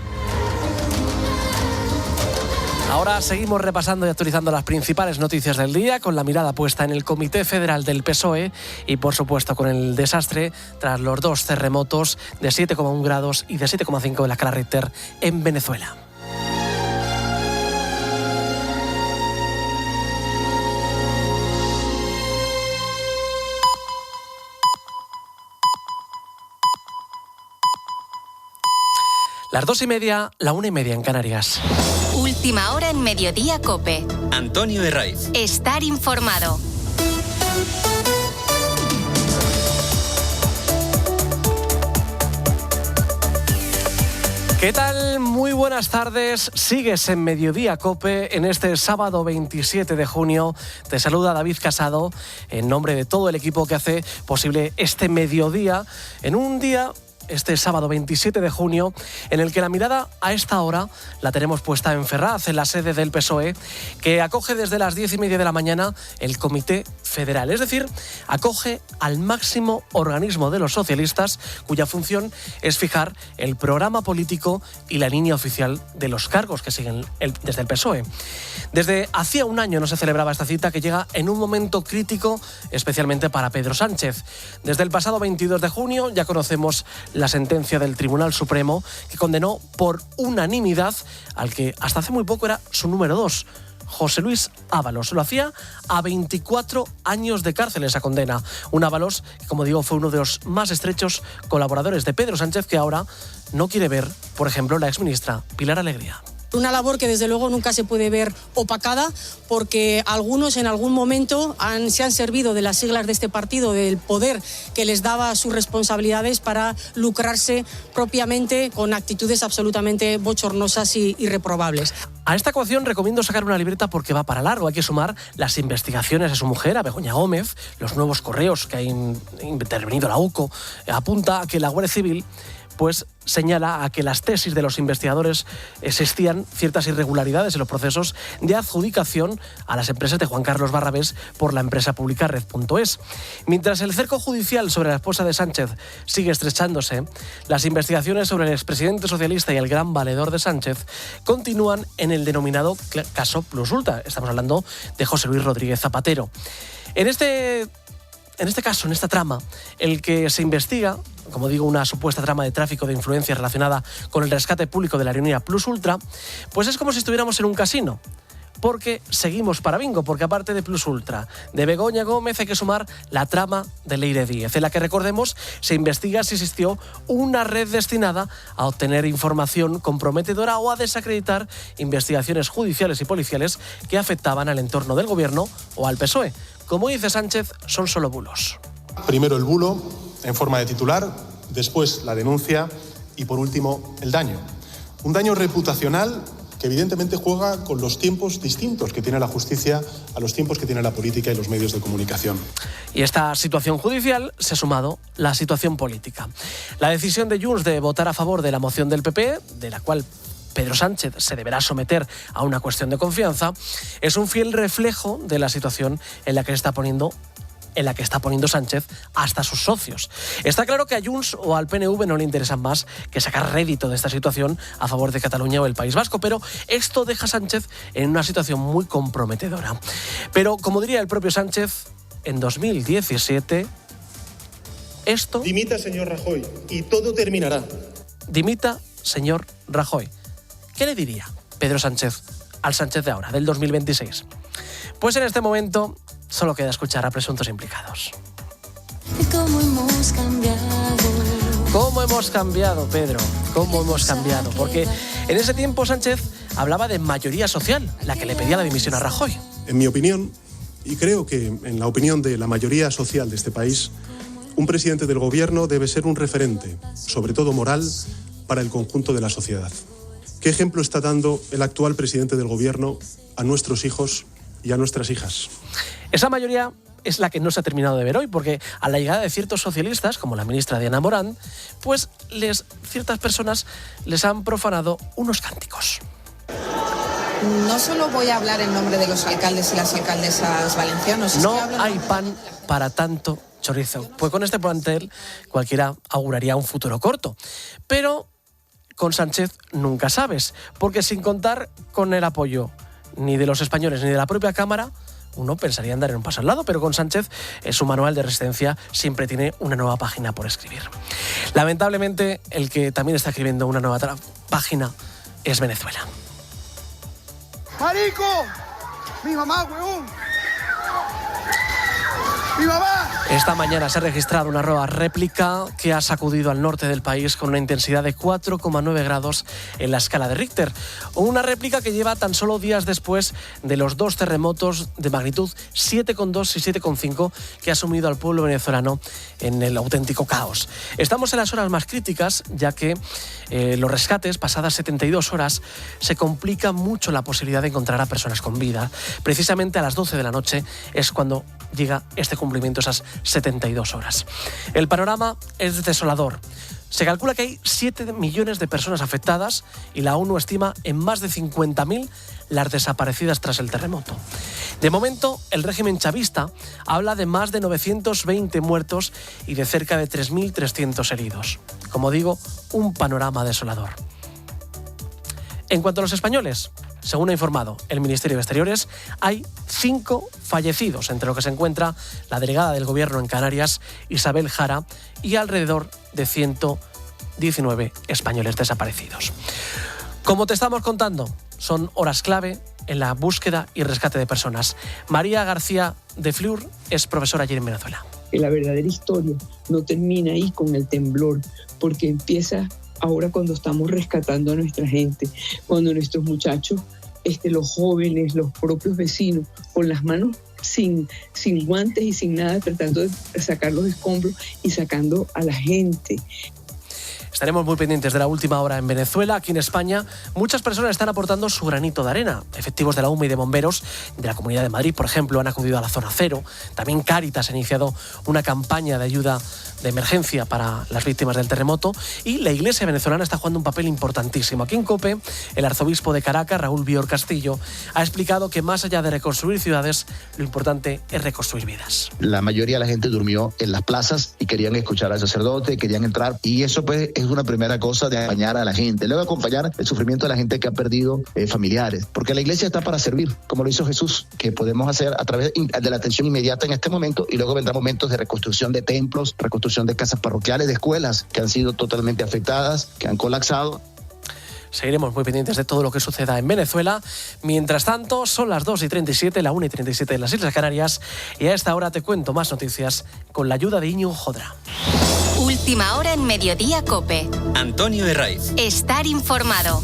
Ahora seguimos repasando y actualizando las principales noticias del día, con la mirada puesta en el Comité Federal del PSOE y, por supuesto, con el desastre tras los 2 terremotos de 7,1 grados y de 7,5 en la escala Richter en Venezuela. Las 2:30, la 1:30 en Canarias. Última hora en Mediodía COPE. Antonio Herraiz. Estar informado. ¿Qué tal? Muy buenas tardes. Sigues en Mediodía COPE en este sábado 27 de junio. Te saluda David Casado en nombre de todo el equipo que hace posible este mediodía en un día, este sábado 27 de junio, en el que la mirada a esta hora la tenemos puesta en Ferraz, en la sede del PSOE, que acoge desde las 10:30 de la mañana el Comité Federal. Es decir, acoge al máximo organismo de los socialistas, cuya función es fijar el programa político y la línea oficial de los cargos que siguen desde el PSOE. Desde hacía un año no se celebraba esta cita, que llega en un momento crítico, especialmente para Pedro Sánchez. Desde el pasado 22 de junio ya conocemos la sentencia del Tribunal Supremo, que condenó por unanimidad al que hasta hace muy poco era su número 2, José Luis Ábalos. Lo hacía a 24 años de cárcel esa condena. Un Ábalos que, como digo, fue uno de los más estrechos colaboradores de Pedro Sánchez, que ahora no quiere ver, por ejemplo, la exministra Pilar Alegría. Una labor que desde luego nunca se puede ver opacada, porque algunos en algún momento se han servido de las siglas de este partido, del poder que les daba sus responsabilidades, para lucrarse propiamente con actitudes absolutamente bochornosas y reprobables. A esta ecuación recomiendo sacar una libreta porque va para largo. Hay que sumar las investigaciones de su mujer, a Begoña Gómez, los nuevos correos que ha intervenido la UCO. Apunta a que la Guardia Civil pues señala a que las tesis de los investigadores existían ciertas irregularidades en los procesos de adjudicación a las empresas de Juan Carlos Barrabés por la empresa pública Red.es. Mientras el cerco judicial sobre la esposa de Sánchez sigue estrechándose, las investigaciones sobre el expresidente socialista y el gran valedor de Sánchez continúan en el denominado caso Plus Ultra. Estamos hablando de José Luis Rodríguez Zapatero. En este caso, en esta trama, el que se investiga, como digo, una supuesta trama de tráfico de influencias relacionada con el rescate público de la aerolínea Plus Ultra, pues es como si estuviéramos en un casino. Porque seguimos para bingo, porque aparte de Plus Ultra, de Begoña Gómez, hay que sumar la trama de Leire Díez, en la que, recordemos, se investiga si existió una red destinada a obtener información comprometedora o a desacreditar investigaciones judiciales y policiales que afectaban al entorno del gobierno o al PSOE. Como dice Sánchez, son solo bulos. Primero el bulo, en forma de titular, después la denuncia y, por último, el daño. Un daño reputacional que evidentemente juega con los tiempos distintos que tiene la justicia a los tiempos que tiene la política y los medios de comunicación. Y esta situación judicial se ha sumado la situación política. La decisión de Junts de votar a favor de la moción del PP, de la cual Pedro Sánchez se deberá someter a una cuestión de confianza, es un fiel reflejo de la situación en la que está poniendo Sánchez hasta sus socios. Está claro que a Junts o al PNV no le interesan más que sacar rédito de esta situación a favor de Cataluña o el País Vasco, pero esto deja a Sánchez en una situación muy comprometedora. Pero, como diría el propio Sánchez, en 2017, esto... Dimita, señor Rajoy, y todo terminará. Dimita, señor Rajoy. ¿Qué le diría Pedro Sánchez al Sánchez de ahora, del 2026? Pues en este momento solo queda escuchar a presuntos implicados. ¿Cómo hemos cambiado? ¿Cómo hemos cambiado, Pedro? ¿Cómo hemos cambiado? Porque en ese tiempo Sánchez hablaba de mayoría social, la que le pedía la dimisión a Rajoy. En mi opinión, y creo que en la opinión de la mayoría social de este país, un presidente del gobierno debe ser un referente, sobre todo moral, para el conjunto de la sociedad. ¿Qué ejemplo está dando el actual presidente del gobierno a nuestros hijos y a nuestras hijas? Esa mayoría es la que no se ha terminado de ver hoy, porque a la llegada de ciertos socialistas, como la ministra Diana Morán, pues ciertas personas les han profanado unos cánticos. No solo voy a hablar en nombre de los alcaldes y las alcaldesas valencianos. No hay pan para tanto chorizo. Pues con este plantel cualquiera auguraría un futuro corto. Pero con Sánchez nunca sabes, porque sin contar con el apoyo ni de los españoles ni de la propia Cámara, uno pensaría en dar un paso al lado, pero con Sánchez su manual de resistencia siempre tiene una nueva página por escribir. Lamentablemente, el que también está escribiendo una nueva página es Venezuela. ¡Marico! ¡Mi mamá, huevón! ¡Mi mamá! Esta mañana se ha registrado una nueva réplica que ha sacudido al norte del país con una intensidad de 4,9 grados en la escala de Richter. Una réplica que lleva tan solo días después de los dos terremotos de magnitud 7,2 y 7,5 que ha sumido al pueblo venezolano en el auténtico caos. Estamos en las horas más críticas, ya que los rescates, pasadas 72 horas, se complica mucho la posibilidad de encontrar a personas con vida. Precisamente a las 12 de la noche es cuando llega este cumplimiento, esas 72 horas. El panorama es desolador. Se calcula que hay 7 millones de personas afectadas y la ONU estima en más de 50.000 las desaparecidas tras el terremoto. De momento, el régimen chavista habla de más de 920 muertos y de cerca de 3.300 heridos. Como digo, un panorama desolador. En cuanto a los españoles, según ha informado el Ministerio de Exteriores, hay 5 fallecidos, entre los que se encuentra la delegada del Gobierno en Canarias, Isabel Jara, y alrededor de 119 españoles desaparecidos. Como te estamos contando, son horas clave en la búsqueda y rescate de personas. María García de Fleur es profesora allí en Venezuela. La verdadera historia no termina ahí con el temblor, porque empieza ahora cuando estamos rescatando a nuestra gente, cuando nuestros muchachos, los jóvenes, los propios vecinos, con las manos sin guantes y sin nada, tratando de sacar los escombros y sacando a la gente. Estaremos muy pendientes de la última hora en Venezuela. Aquí en España, muchas personas están aportando su granito de arena. Efectivos de la UME y de bomberos de la Comunidad de Madrid, por ejemplo, han acudido a la zona cero. También Cáritas ha iniciado una campaña de ayuda de emergencia para las víctimas del terremoto. Y la Iglesia venezolana está jugando un papel importantísimo. Aquí en COPE, el arzobispo de Caracas, Raúl Bior Castillo, ha explicado que más allá de reconstruir ciudades, lo importante es reconstruir vidas. La mayoría de la gente durmió en las plazas y querían escuchar al sacerdote, querían entrar, y eso pues es una primera cosa, de acompañar a la gente. Luego acompañar el sufrimiento de la gente que ha perdido familiares, porque la iglesia está para servir, como lo hizo Jesús, que podemos hacer a través de la atención inmediata en este momento, y luego vendrán momentos de reconstrucción de templos, reconstrucción de casas parroquiales, de escuelas que han sido totalmente afectadas, que han colapsado. Seguiremos muy pendientes de todo lo que suceda en Venezuela. Mientras tanto, son las 2:37, la 1:37 en las Islas Canarias, y a esta hora te cuento más noticias con la ayuda de Íñigo Jodra. Última hora en Mediodía COPE. Antonio Herraiz. Estar informado.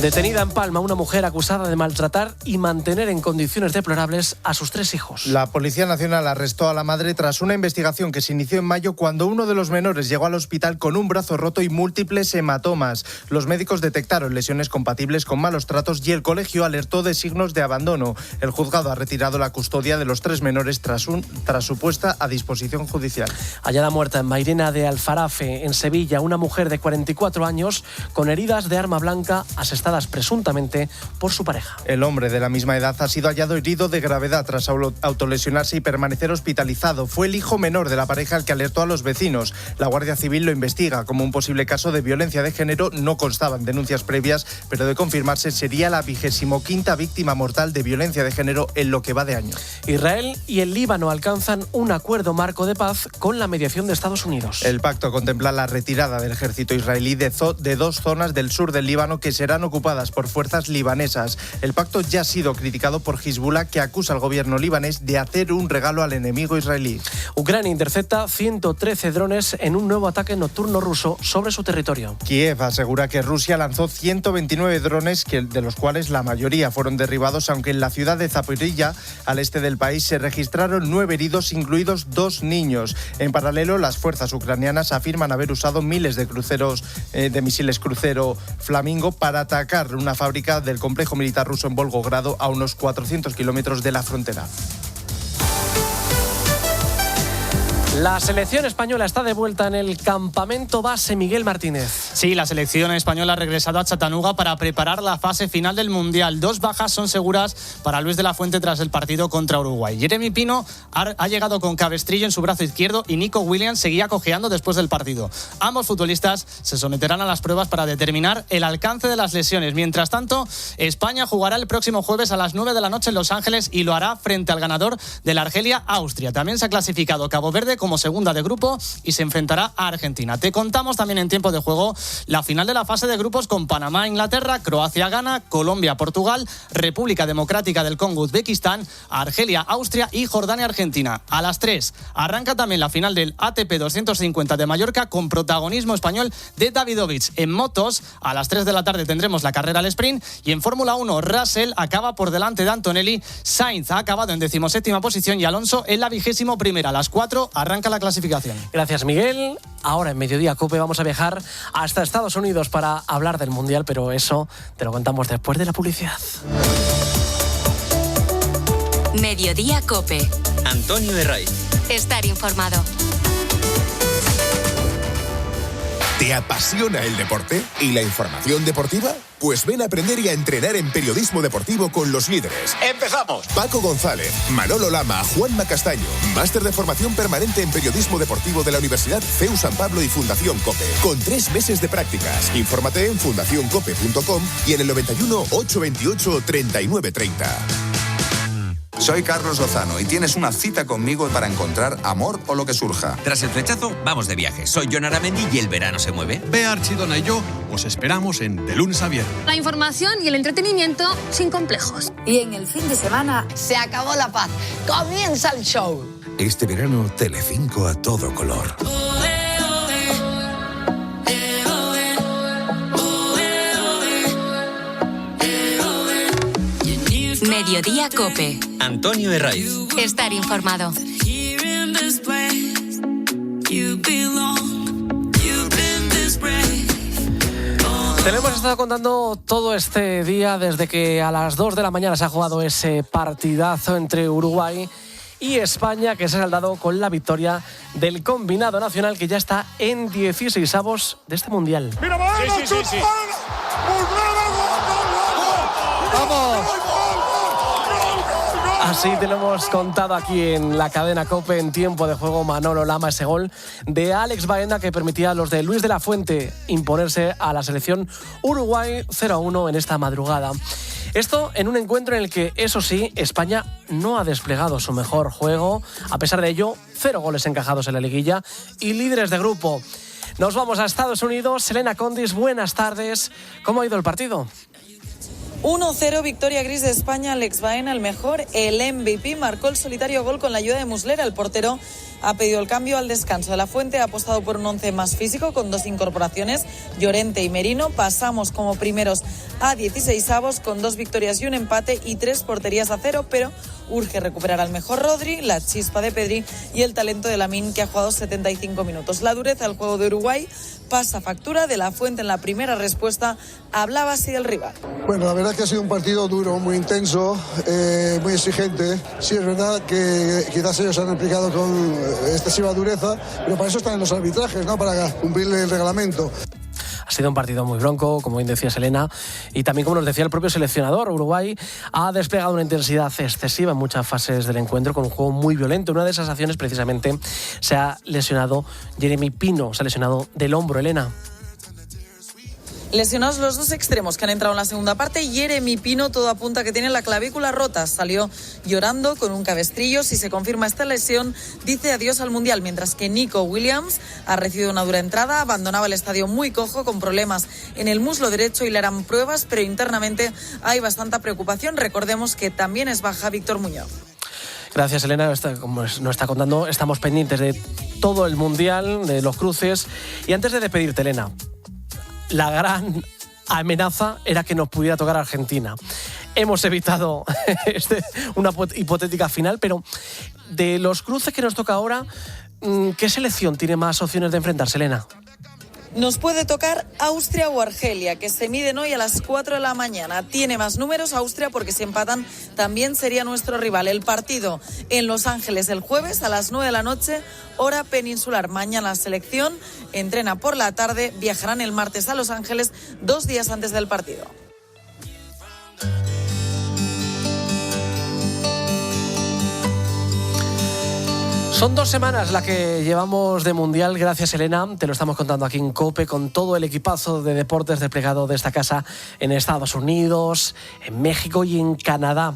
Detenida en Palma una mujer acusada de maltratar y mantener en condiciones deplorables a sus 3 hijos. La Policía Nacional arrestó a la madre tras una investigación que se inició en mayo cuando uno de los menores llegó al hospital con un brazo roto y múltiples hematomas. Los médicos detectaron lesiones compatibles con malos tratos y el colegio alertó de signos de abandono. El juzgado ha retirado la custodia de los 3 menores tras su puesta a disposición judicial. Hallada muerta en Mairena de Alfarafe, en Sevilla, una mujer de 44 años con heridas de arma blanca asestadas presuntamente por su pareja. El hombre de la misma edad ha sido hallado herido de gravedad tras autolesionarse y permanecer hospitalizado. Fue el hijo menor de la pareja el que alertó a los vecinos. La Guardia Civil lo investiga como un posible caso de violencia de género. No constaban denuncias previas, pero de confirmarse sería la 25ª víctima mortal de violencia de género en lo que va de año. Israel y el Líbano alcanzan un acuerdo marco de paz con la mediación de Estados Unidos. El pacto contempla la retirada del ejército israelí de 2 zonas del sur del Líbano que serán ocupadas por fuerzas libanesas. El pacto ya ha sido criticado por Hezbollah, que acusa al gobierno libanés de hacer un regalo al enemigo israelí. Ucrania intercepta 113 drones en un nuevo ataque nocturno ruso sobre su territorio. Kiev asegura que Rusia lanzó 129 drones, de los cuales la mayoría fueron derribados, aunque en la ciudad de Zaporilla, al este del país, se registraron 9 heridos, incluidos 2 niños. En paralelo, las fuerzas ucranianas afirman haber usado miles de cruceros, de misiles crucero Flamingo para atacar una fábrica del complejo militar ruso en Volgogrado, a unos 400 kilómetros de la frontera. La selección española está de vuelta en el campamento base Miguel Martínez. Sí, la selección española ha regresado a Chattanooga para preparar la fase final del Mundial. 2 bajas son seguras para Luis de la Fuente tras el partido contra Uruguay. Jeremy Pino ha llegado con cabestrillo en su brazo izquierdo y Nico Williams seguía cojeando después del partido. Ambos futbolistas se someterán a las pruebas para determinar el alcance de las lesiones. Mientras tanto, España jugará el próximo jueves a las 9 de la noche en Los Ángeles y lo hará frente al ganador de la Argelia-Austria. También se ha clasificado Cabo Verde como segunda de grupo y se enfrentará a Argentina. Te contamos también en tiempo de juego la final de la fase de grupos con Panamá-Inglaterra, Croacia-Ghana, Colombia-Portugal, República Democrática del Congo-Uzbekistán, Argelia-Austria y Jordania-Argentina. A las 3 arranca también la final del ATP 250 de Mallorca con protagonismo español de Davidovich. En motos, a las 3 de la tarde tendremos la carrera al sprint y en Fórmula 1, Russell acaba por delante de Antonelli, Sainz ha acabado en 17ª posición y Alonso en la 21ª. A las 4 arranca la clasificación. Gracias, Miguel. Ahora en Mediodía COPE vamos a viajar hasta Estados Unidos para hablar del Mundial, pero eso te lo contamos después de la publicidad. Mediodía COPE. Antonio Herraiz. Estar informado. ¿Te apasiona el deporte y la información deportiva? Pues ven a aprender y a entrenar en periodismo deportivo con los líderes. ¡Empezamos! Paco González, Manolo Lama, Juanma Castaño. Máster de formación permanente en periodismo deportivo de la Universidad CEU San Pablo y Fundación COPE. Con 3 meses de prácticas. Infórmate en fundacioncope.com y en el 91 828 3930. Soy Carlos Lozano y tienes una cita conmigo para encontrar amor o lo que surja. Tras el flechazo, vamos de viaje. Soy Jon Aramendi y el verano se mueve. Bea Archidona y yo os esperamos en De Lunes a Viernes. La información y el entretenimiento sin complejos. Y en el fin de semana se acabó la paz. Comienza el show. Este verano, Telecinco a todo color. Mediodía COPE. Antonio Herraiz. Estar informado. Te lo hemos estado contando todo este día desde que a las 2 de la mañana se ha jugado ese partidazo entre Uruguay y España, que se ha saldado con la victoria del combinado nacional que ya está en 16avos de este Mundial. ¡Mira, sí. ¡Vamos! Así te lo hemos contado aquí en la cadena COPE en tiempo de juego. Manolo Lama, ese gol de Alex Baena que permitía a los de Luis de la Fuente imponerse a la selección Uruguay 0-1 en esta madrugada. Esto en un encuentro en el que, eso sí, España no ha desplegado su mejor juego. A pesar de ello, 0 goles encajados en la liguilla y líderes de grupo. Nos vamos a Estados Unidos. Elena Condis, buenas tardes. ¿Cómo ha ido el partido? 1-0, victoria gris de España. Alex Baena, el mejor, el MVP, marcó el solitario gol con la ayuda de Muslera. El portero ha pedido el cambio al descanso. De la Fuente ha apostado por un 11 más físico con 2 incorporaciones, Llorente y Merino. Pasamos como primeros a 16avos con 2 victorias y un empate y 3 porterías a 0, pero urge recuperar al mejor Rodri, la chispa de Pedri y el talento de Lamine, que ha jugado 75 minutos. La dureza del juego de Uruguay pasa factura. De la Fuente en la primera respuesta hablaba así del rival. Bueno, la verdad que ha sido un partido duro, muy intenso, muy exigente. Sí, es verdad que quizás ellos han aplicado con excesiva dureza, pero para eso están en los arbitrajes, ¿no? Para cumplir el reglamento. Ha sido un partido muy bronco, como bien decía Elena, y también como nos decía el propio seleccionador. Uruguay ha desplegado una intensidad excesiva en muchas fases del encuentro, con un juego muy violento. En una de esas acciones, precisamente, se ha lesionado Jeremy Pino, se ha lesionado del hombro. Elena. Lesionados los 2 extremos que han entrado en la segunda parte. Jeremy Pino, todo apunta que tiene la clavícula rota. Salió llorando con un cabestrillo. Si se confirma esta lesión, dice adiós al Mundial. Mientras que Nico Williams ha recibido una dura entrada. Abandonaba el estadio muy cojo, con problemas en el muslo derecho, y le harán pruebas, pero internamente hay bastante preocupación. Recordemos que también es baja Víctor Muñoz. Gracias, Elena. Como nos está contando, estamos pendientes de todo el Mundial, de los cruces. Y antes de despedirte, Elena, la gran amenaza era que nos pudiera tocar Argentina. Hemos evitado una hipotética final, pero de los cruces que nos toca ahora, ¿qué selección tiene más opciones de enfrentarse, Elena? Nos puede tocar Austria o Argelia, que se miden hoy a las 4 de la mañana. Tiene más números Austria porque si empatan también sería nuestro rival. El partido en Los Ángeles el jueves a las 9 de la noche, hora peninsular. Mañana la selección entrena por la tarde, viajarán el martes a Los Ángeles 2 días antes del partido. Son 2 semanas la que llevamos de Mundial, gracias Elena, te lo estamos contando aquí en COPE con todo el equipazo de deportes desplegado de esta casa en Estados Unidos, en México y en Canadá.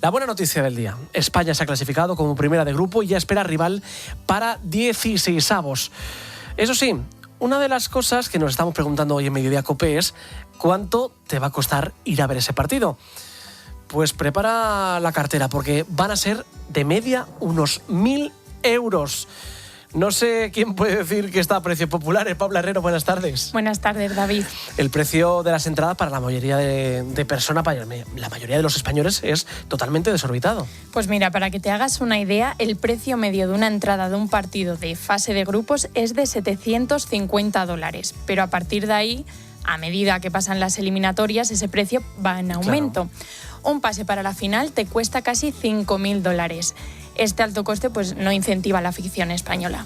La buena noticia del día, España se ha clasificado como primera de grupo y ya espera rival para 16avos. Eso sí, una de las cosas que nos estamos preguntando hoy en Mediodía COPE es ¿cuánto te va a costar ir a ver ese partido? Pues prepara la cartera porque van a ser de media unos 1.000 euros. No sé quién puede decir que está a precios populares. Paula Herrero, buenas tardes. Buenas tardes, David. El precio de las entradas para la mayoría de personas, para la mayoría de los españoles, es totalmente desorbitado. Pues mira, para que te hagas una idea, el precio medio de una entrada de un partido de fase de grupos es de $750. Pero a partir de ahí, a medida que pasan las eliminatorias, ese precio va en aumento. Claro. Un pase para la final te cuesta casi $5.000. Este alto coste pues no incentiva la afición española.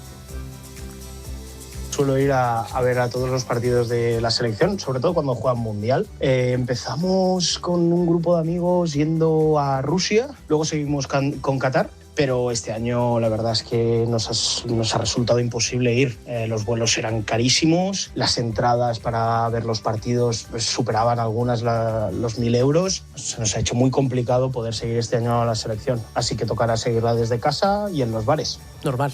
Suelo ir a ver a todos los partidos de la selección, sobre todo cuando juegan Mundial. Empezamos con un grupo de amigos yendo a Rusia, luego seguimos con Qatar. Pero este año la verdad es que nos ha resultado imposible ir. Los vuelos eran carísimos, las entradas para ver los partidos pues, superaban algunas los 1.000 euros. Se nos ha hecho muy complicado poder seguir este año a la selección, así que tocará seguirla desde casa y en los bares. Normal.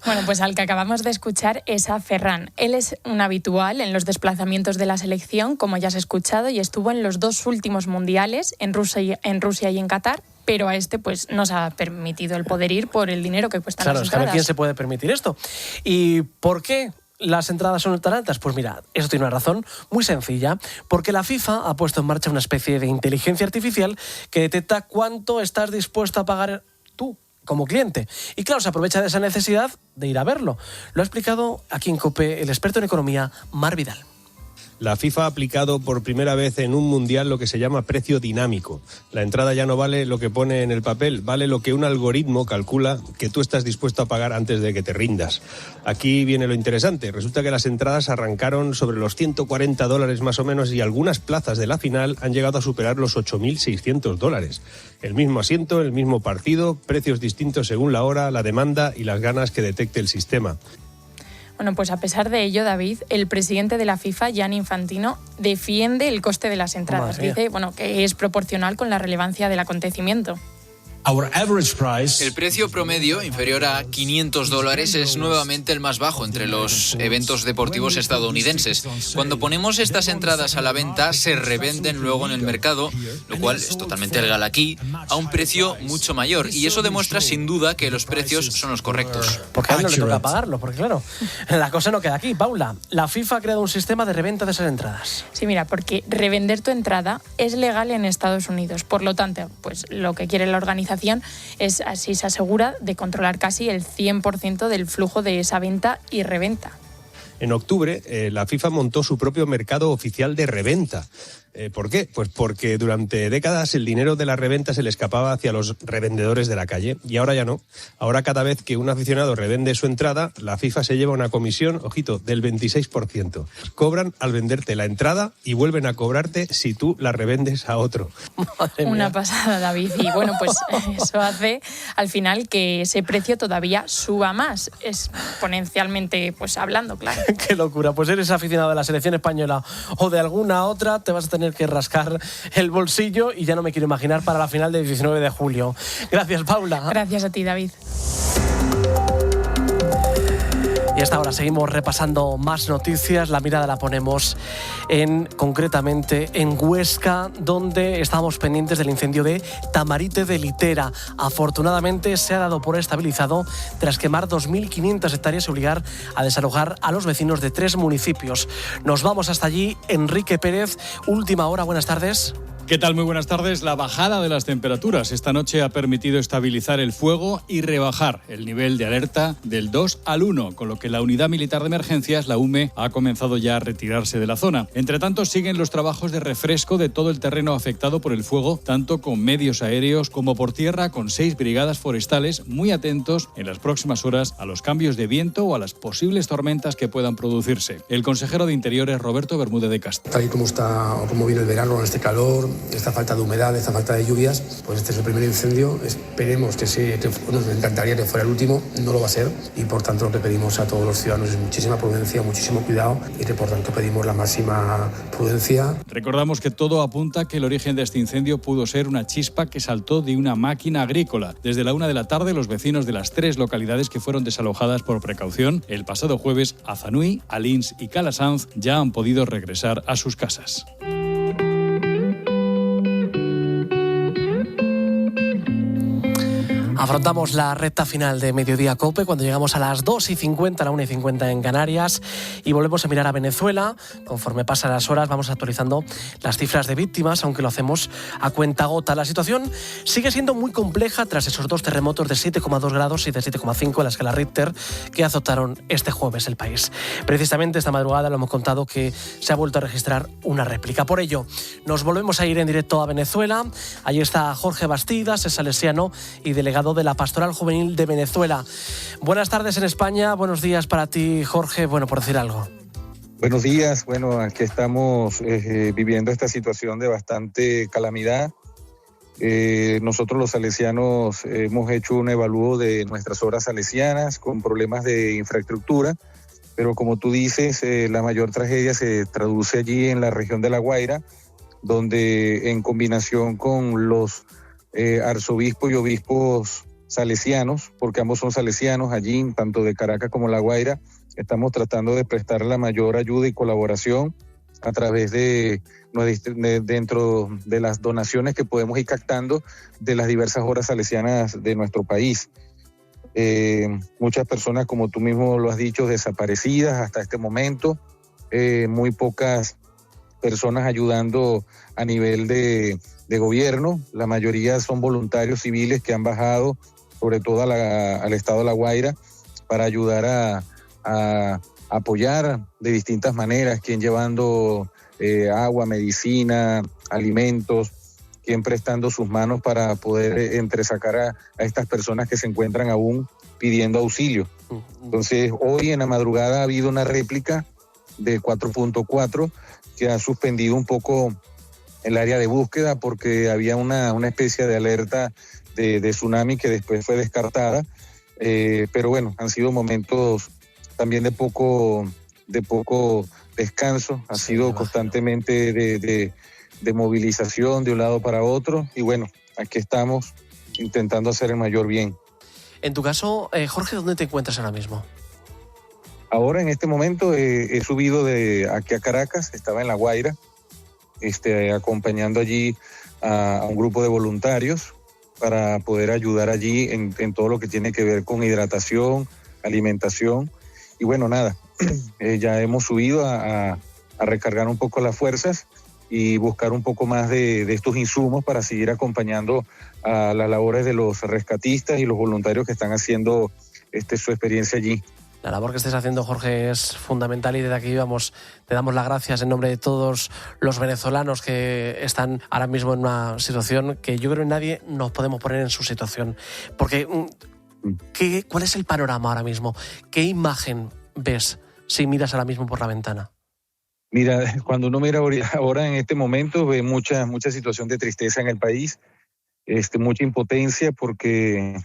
Bueno, pues al que acabamos de escuchar es a Ferran. Él es un habitual en los desplazamientos de la selección, como ya has escuchado, y estuvo en los 2 últimos mundiales, en Rusia y en Qatar. Pero a este pues no se ha permitido el poder ir por el dinero que cuestan las entradas. Claro, ¿quién se puede permitir esto? ¿Y por qué las entradas son tan altas? Pues mira, eso tiene una razón muy sencilla, porque la FIFA ha puesto en marcha una especie de inteligencia artificial que detecta cuánto estás dispuesto a pagar tú como cliente. Y claro, se aprovecha de esa necesidad de ir a verlo. Lo ha explicado aquí en COPE el experto en economía, Mar Vidal. La FIFA ha aplicado por primera vez en un mundial lo que se llama precio dinámico. La entrada ya no vale lo que pone en el papel, vale lo que un algoritmo calcula que tú estás dispuesto a pagar antes de que te rindas. Aquí viene lo interesante. Resulta que las entradas arrancaron sobre los $140 más o menos y algunas plazas de la final han llegado a superar los $8.600. El mismo asiento, el mismo partido, precios distintos según la hora, la demanda y las ganas que detecte el sistema. Bueno, pues a pesar de ello, David, el presidente de la FIFA, Gianni Infantino, defiende el coste de las entradas. Dice, que es proporcional con la relevancia del acontecimiento. El precio promedio, inferior a $500, es nuevamente el más bajo entre los eventos deportivos estadounidenses. Cuando ponemos estas entradas a la venta, se revenden luego en el mercado, lo cual es totalmente legal aquí, a un precio mucho mayor. Y eso demuestra sin duda que los precios son los correctos. Porque a él no le toca pagarlo, porque claro, la cosa no queda aquí. Paula, la FIFA ha creado un sistema de reventa de esas entradas. Sí, mira, porque revender tu entrada es legal en Estados Unidos. Por lo tanto, pues lo que quiere la organización es, así se asegura, de controlar casi el 100% del flujo de esa venta y reventa. En octubre, la FIFA montó su propio mercado oficial de reventa. ¿Por qué? Pues porque durante décadas el dinero de la reventa se le escapaba hacia los revendedores de la calle y ahora ya no. Ahora cada vez que un aficionado revende su entrada, la FIFA se lleva una comisión, ojito, del 26%. Cobran al venderte la entrada y vuelven a cobrarte si tú la revendes a otro. Una pasada, David. Y bueno, pues eso hace al final que ese precio todavía suba más, exponencialmente pues hablando, claro. Qué locura. Pues eres aficionado de la selección española o de alguna otra, te vas a tener que rascar el bolsillo y ya no me quiero imaginar para la final del 19 de julio. Gracias, Paula. Gracias a ti, David. Y hasta ahora seguimos repasando más noticias. La mirada la ponemos concretamente en Huesca, donde estábamos pendientes del incendio de Tamarite de Litera. Afortunadamente se ha dado por estabilizado tras quemar 2.500 hectáreas y obligar a desalojar a los vecinos de 3 municipios. Nos vamos hasta allí. Enrique Pérez, última hora, buenas tardes. ¿Qué tal? Muy buenas tardes. La bajada de las temperaturas esta noche ha permitido estabilizar el fuego y rebajar el nivel de alerta del 2 al 1, con lo que la Unidad Militar de Emergencias, la UME, ha comenzado ya a retirarse de la zona. Entre tanto, siguen los trabajos de refresco de todo el terreno afectado por el fuego, tanto con medios aéreos como por tierra, con 6 brigadas forestales muy atentos en las próximas horas a los cambios de viento o a las posibles tormentas que puedan producirse. El consejero de Interior es Roberto Bermúdez de Castro. Tal y como está o como viene el verano, con este calor, esta falta de humedad, esta falta de lluvias, pues este es el primer incendio. Esperemos que nos encantaría que fuera el último, no lo va a ser, y por tanto lo que pedimos a todos los ciudadanos es muchísima prudencia, muchísimo cuidado, y que por tanto pedimos la máxima prudencia. Recordamos que todo apunta a que el origen de este incendio pudo ser una chispa que saltó de una máquina agrícola. Desde la 1 de la tarde, los vecinos de las 3 localidades que fueron desalojadas por precaución el pasado jueves, Azanui, Alins y Calasanz, ya han podido regresar a sus casas. Afrontamos la recta final de Mediodía COPE cuando llegamos a las 2:50, a la 1:50 en Canarias, y volvemos a mirar a Venezuela. Conforme pasan las horas vamos actualizando las cifras de víctimas, aunque lo hacemos a cuentagota. La situación sigue siendo muy compleja tras esos 2 terremotos de 7,2 grados y de 7,5 en la escala Richter que azotaron este jueves el país. Precisamente esta madrugada lo hemos contado que se ha vuelto a registrar una réplica. Por ello, nos volvemos a ir en directo a Venezuela. Allí está Jorge Bastidas, es salesiano y delegado de la Pastoral Juvenil de Venezuela. Buenas tardes en España, buenos días para ti, Jorge, bueno, por decir algo. Buenos días, bueno, aquí estamos viviendo esta situación de bastante calamidad. Nosotros los salesianos hemos hecho un evalúo de nuestras obras salesianas con problemas de infraestructura, pero como tú dices, la mayor tragedia se traduce allí en la región de La Guaira, donde en combinación con los arzobispos y obispos salesianos, porque ambos son salesianos allí, tanto de Caracas como La Guaira, estamos tratando de prestar la mayor ayuda y colaboración a través de dentro de las donaciones que podemos ir captando de las diversas obras salesianas de nuestro país. Muchas personas, como tú mismo lo has dicho, desaparecidas hasta este momento, muy pocas personas ayudando a nivel de gobierno. La mayoría son voluntarios civiles que han bajado, sobre todo al estado de La Guaira, para ayudar a apoyar de distintas maneras, quien llevando agua, medicina, alimentos, quien prestando sus manos para poder entresacar a estas personas que se encuentran aún pidiendo auxilio. Entonces, hoy en la madrugada ha habido una réplica de 4.4 que ha suspendido un poco el área de búsqueda porque había una especie de alerta de tsunami que después fue descartada, pero bueno, han sido momentos también de poco descanso, ha sido constantemente de movilización de un lado para otro, y bueno, aquí estamos intentando hacer el mayor bien. En tu caso, Jorge, ¿dónde te encuentras ahora mismo? Ahora, en este momento, he subido de aquí a Caracas, estaba en La Guaira, acompañando allí a un grupo de voluntarios para poder ayudar allí en todo lo que tiene que ver con hidratación, alimentación. Y bueno, nada, ya hemos subido a recargar un poco las fuerzas y buscar un poco más de estos insumos para seguir acompañando a las labores de los rescatistas y los voluntarios que están haciendo su experiencia allí. La labor que estés haciendo, Jorge, es fundamental, y desde aquí te damos las gracias en nombre de todos los venezolanos que están ahora mismo en una situación que yo creo que nadie nos podemos poner en su situación. Porque, ¿cuál es el panorama ahora mismo? ¿Qué imagen ves si miras ahora mismo por la ventana? Mira, cuando uno mira ahora en este momento ve mucha situación de tristeza en el país, mucha impotencia porque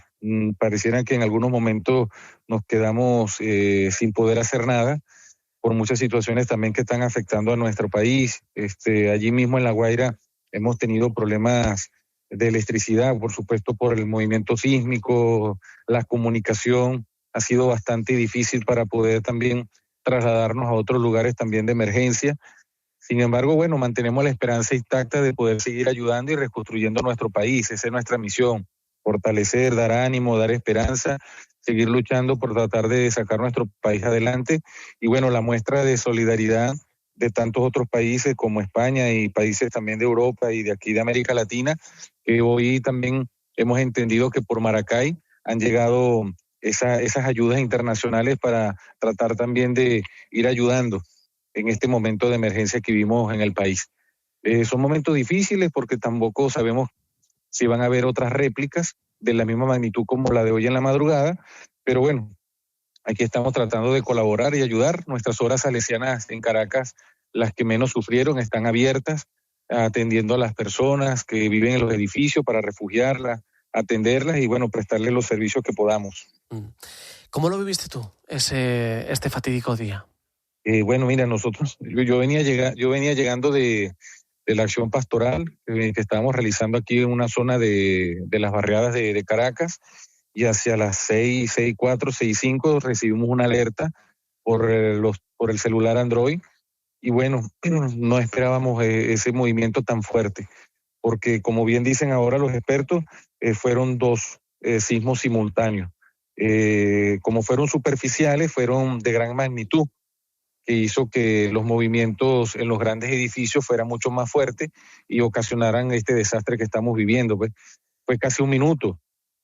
pareciera que en algunos momentos nos quedamos sin poder hacer nada por muchas situaciones también que están afectando a nuestro país. Allí mismo en La Guaira hemos tenido problemas de electricidad, por supuesto por el movimiento sísmico, la comunicación ha sido bastante difícil para poder también trasladarnos a otros lugares también de emergencia. Sin embargo, bueno, mantenemos la esperanza intacta de poder seguir ayudando y reconstruyendo nuestro país. Esa es nuestra misión, fortalecer, dar ánimo, dar esperanza, seguir luchando por tratar de sacar nuestro país adelante. Y bueno, la muestra de solidaridad de tantos otros países como España y países también de Europa y de aquí de América Latina, que hoy también hemos entendido que por Maracay han llegado esas ayudas internacionales para tratar también de ir ayudando en este momento de emergencia que vivimos en el país. Son momentos difíciles porque tampoco sabemos si van a haber otras réplicas de la misma magnitud como la de hoy en la madrugada, pero bueno, aquí estamos tratando de colaborar y ayudar. Nuestras horas salesianas en Caracas, las que menos sufrieron, están abiertas, atendiendo a las personas que viven en los edificios para refugiarlas, atenderlas y bueno, prestarles los servicios que podamos. ¿Cómo lo viviste tú, este fatídico día? Bueno, mira, yo venía llegando de la acción pastoral que estábamos realizando aquí en una zona de las barriadas de Caracas, y hacia las 6:04, 6:05 recibimos una alerta por el celular Android, y bueno, no esperábamos ese movimiento tan fuerte, porque como bien dicen ahora los expertos, fueron 2 sismos simultáneos. Como fueron superficiales, fueron de gran magnitud, que hizo que los movimientos en los grandes edificios fueran mucho más fuertes y ocasionaran este desastre que estamos viviendo. Pues fue casi 1 minuto,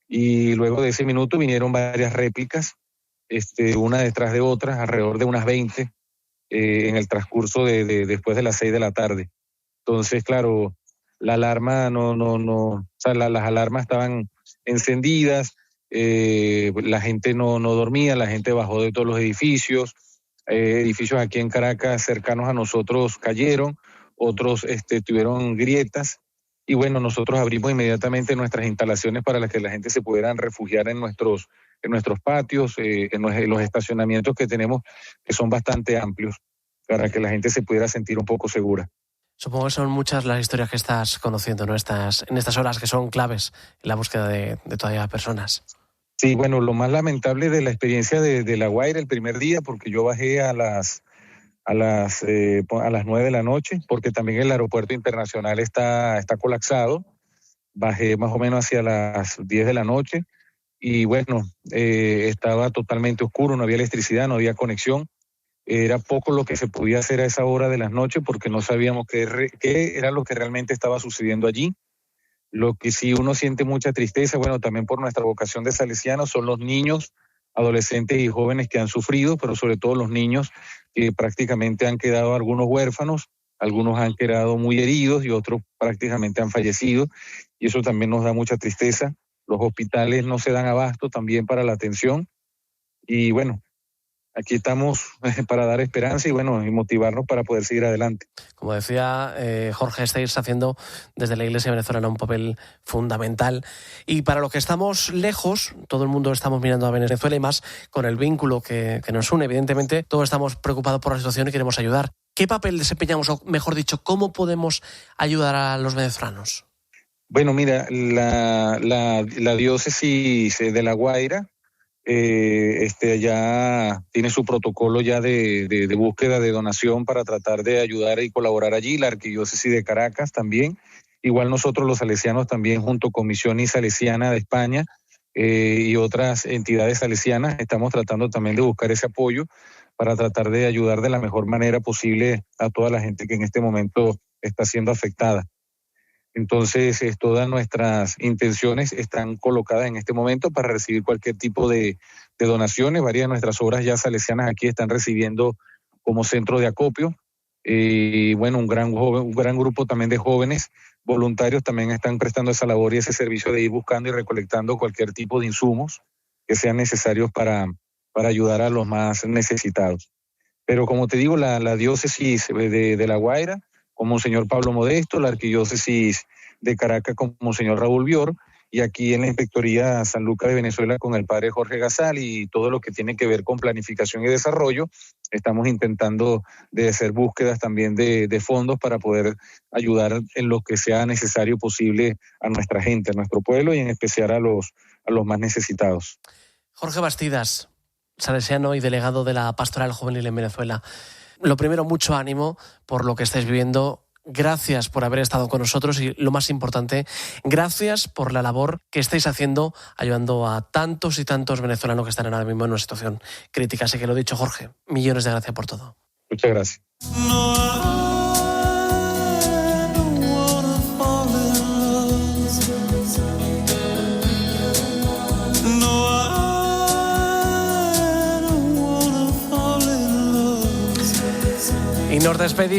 y luego de ese minuto vinieron varias réplicas, una detrás de otras, alrededor de unas 20, en el transcurso de después de las 6 de la tarde. Entonces, claro, la alarma las alarmas estaban encendidas, la gente no dormía, la gente bajó de todos los edificios. Edificios aquí en Caracas cercanos a nosotros cayeron, otros tuvieron grietas, y bueno, nosotros abrimos inmediatamente nuestras instalaciones para que la gente se pudieran refugiar en nuestros patios, en los estacionamientos que tenemos, que son bastante amplios, para que la gente se pudiera sentir un poco segura. Supongo que son muchas las historias que estás conociendo, ¿no? En estas horas que son claves en la búsqueda de todavía personas. Sí, bueno, lo más lamentable de la experiencia de La Guaira el primer día, porque yo bajé a las 9 de la noche, porque también el aeropuerto internacional está colapsado. Bajé más o menos hacia las 10 de la noche y bueno, estaba totalmente oscuro, no había electricidad, no había conexión. Era poco lo que se podía hacer a esa hora de las noches porque no sabíamos qué era lo que realmente estaba sucediendo allí. Lo que sí uno siente mucha tristeza, bueno, también por nuestra vocación de salesianos, son los niños, adolescentes y jóvenes que han sufrido, pero sobre todo los niños que prácticamente han quedado algunos huérfanos, algunos han quedado muy heridos y otros prácticamente han fallecido, y eso también nos da mucha tristeza. Los hospitales no se dan abasto también para la atención, y bueno, aquí estamos para dar esperanza y bueno, y motivarnos para poder seguir adelante. Como decía Jorge, estáis haciendo desde la Iglesia venezolana un papel fundamental. Y para los que estamos lejos, todo el mundo estamos mirando a Venezuela y más con el vínculo que nos une. Evidentemente, todos estamos preocupados por la situación y queremos ayudar. ¿Qué papel desempeñamos, o mejor dicho, cómo podemos ayudar a los venezolanos? Bueno, mira, la diócesis de La Guaira ya tiene su protocolo ya de búsqueda de donación para tratar de ayudar y colaborar allí. La arquidiócesis de Caracas también, igual nosotros los salesianos también, junto con Misiones Salesiana de España y otras entidades salesianas, estamos tratando también de buscar ese apoyo para tratar de ayudar de la mejor manera posible a toda la gente que en este momento está siendo afectada. Entonces, todas nuestras intenciones están colocadas en este momento para recibir cualquier tipo de donaciones. Varias de nuestras obras ya salesianas aquí están recibiendo como centro de acopio. Y bueno, un gran grupo también de jóvenes voluntarios también están prestando esa labor y ese servicio de ir buscando y recolectando cualquier tipo de insumos que sean necesarios para ayudar a los más necesitados. Pero como te digo, la diócesis de La Guaira, como Monseñor Pablo Modesto, la arquidiócesis de Caracas con Monseñor Raúl Bior, y aquí en la Inspectoría San Lucas de Venezuela con el padre Jorge Gazal, y todo lo que tiene que ver con planificación y desarrollo, estamos intentando de hacer búsquedas también de fondos para poder ayudar en lo que sea necesario posible a nuestra gente, a nuestro pueblo y en especial a los más necesitados. Jorge Bastidas, salesiano y delegado de la Pastoral Juvenil en Venezuela. Lo primero, mucho ánimo por lo que estáis viviendo. Gracias por haber estado con nosotros y, lo más importante, gracias por la labor que estáis haciendo ayudando a tantos y tantos venezolanos que están ahora mismo en una situación crítica. Así que lo dicho, Jorge, millones de gracias por todo. Muchas gracias. Y nos despedimos.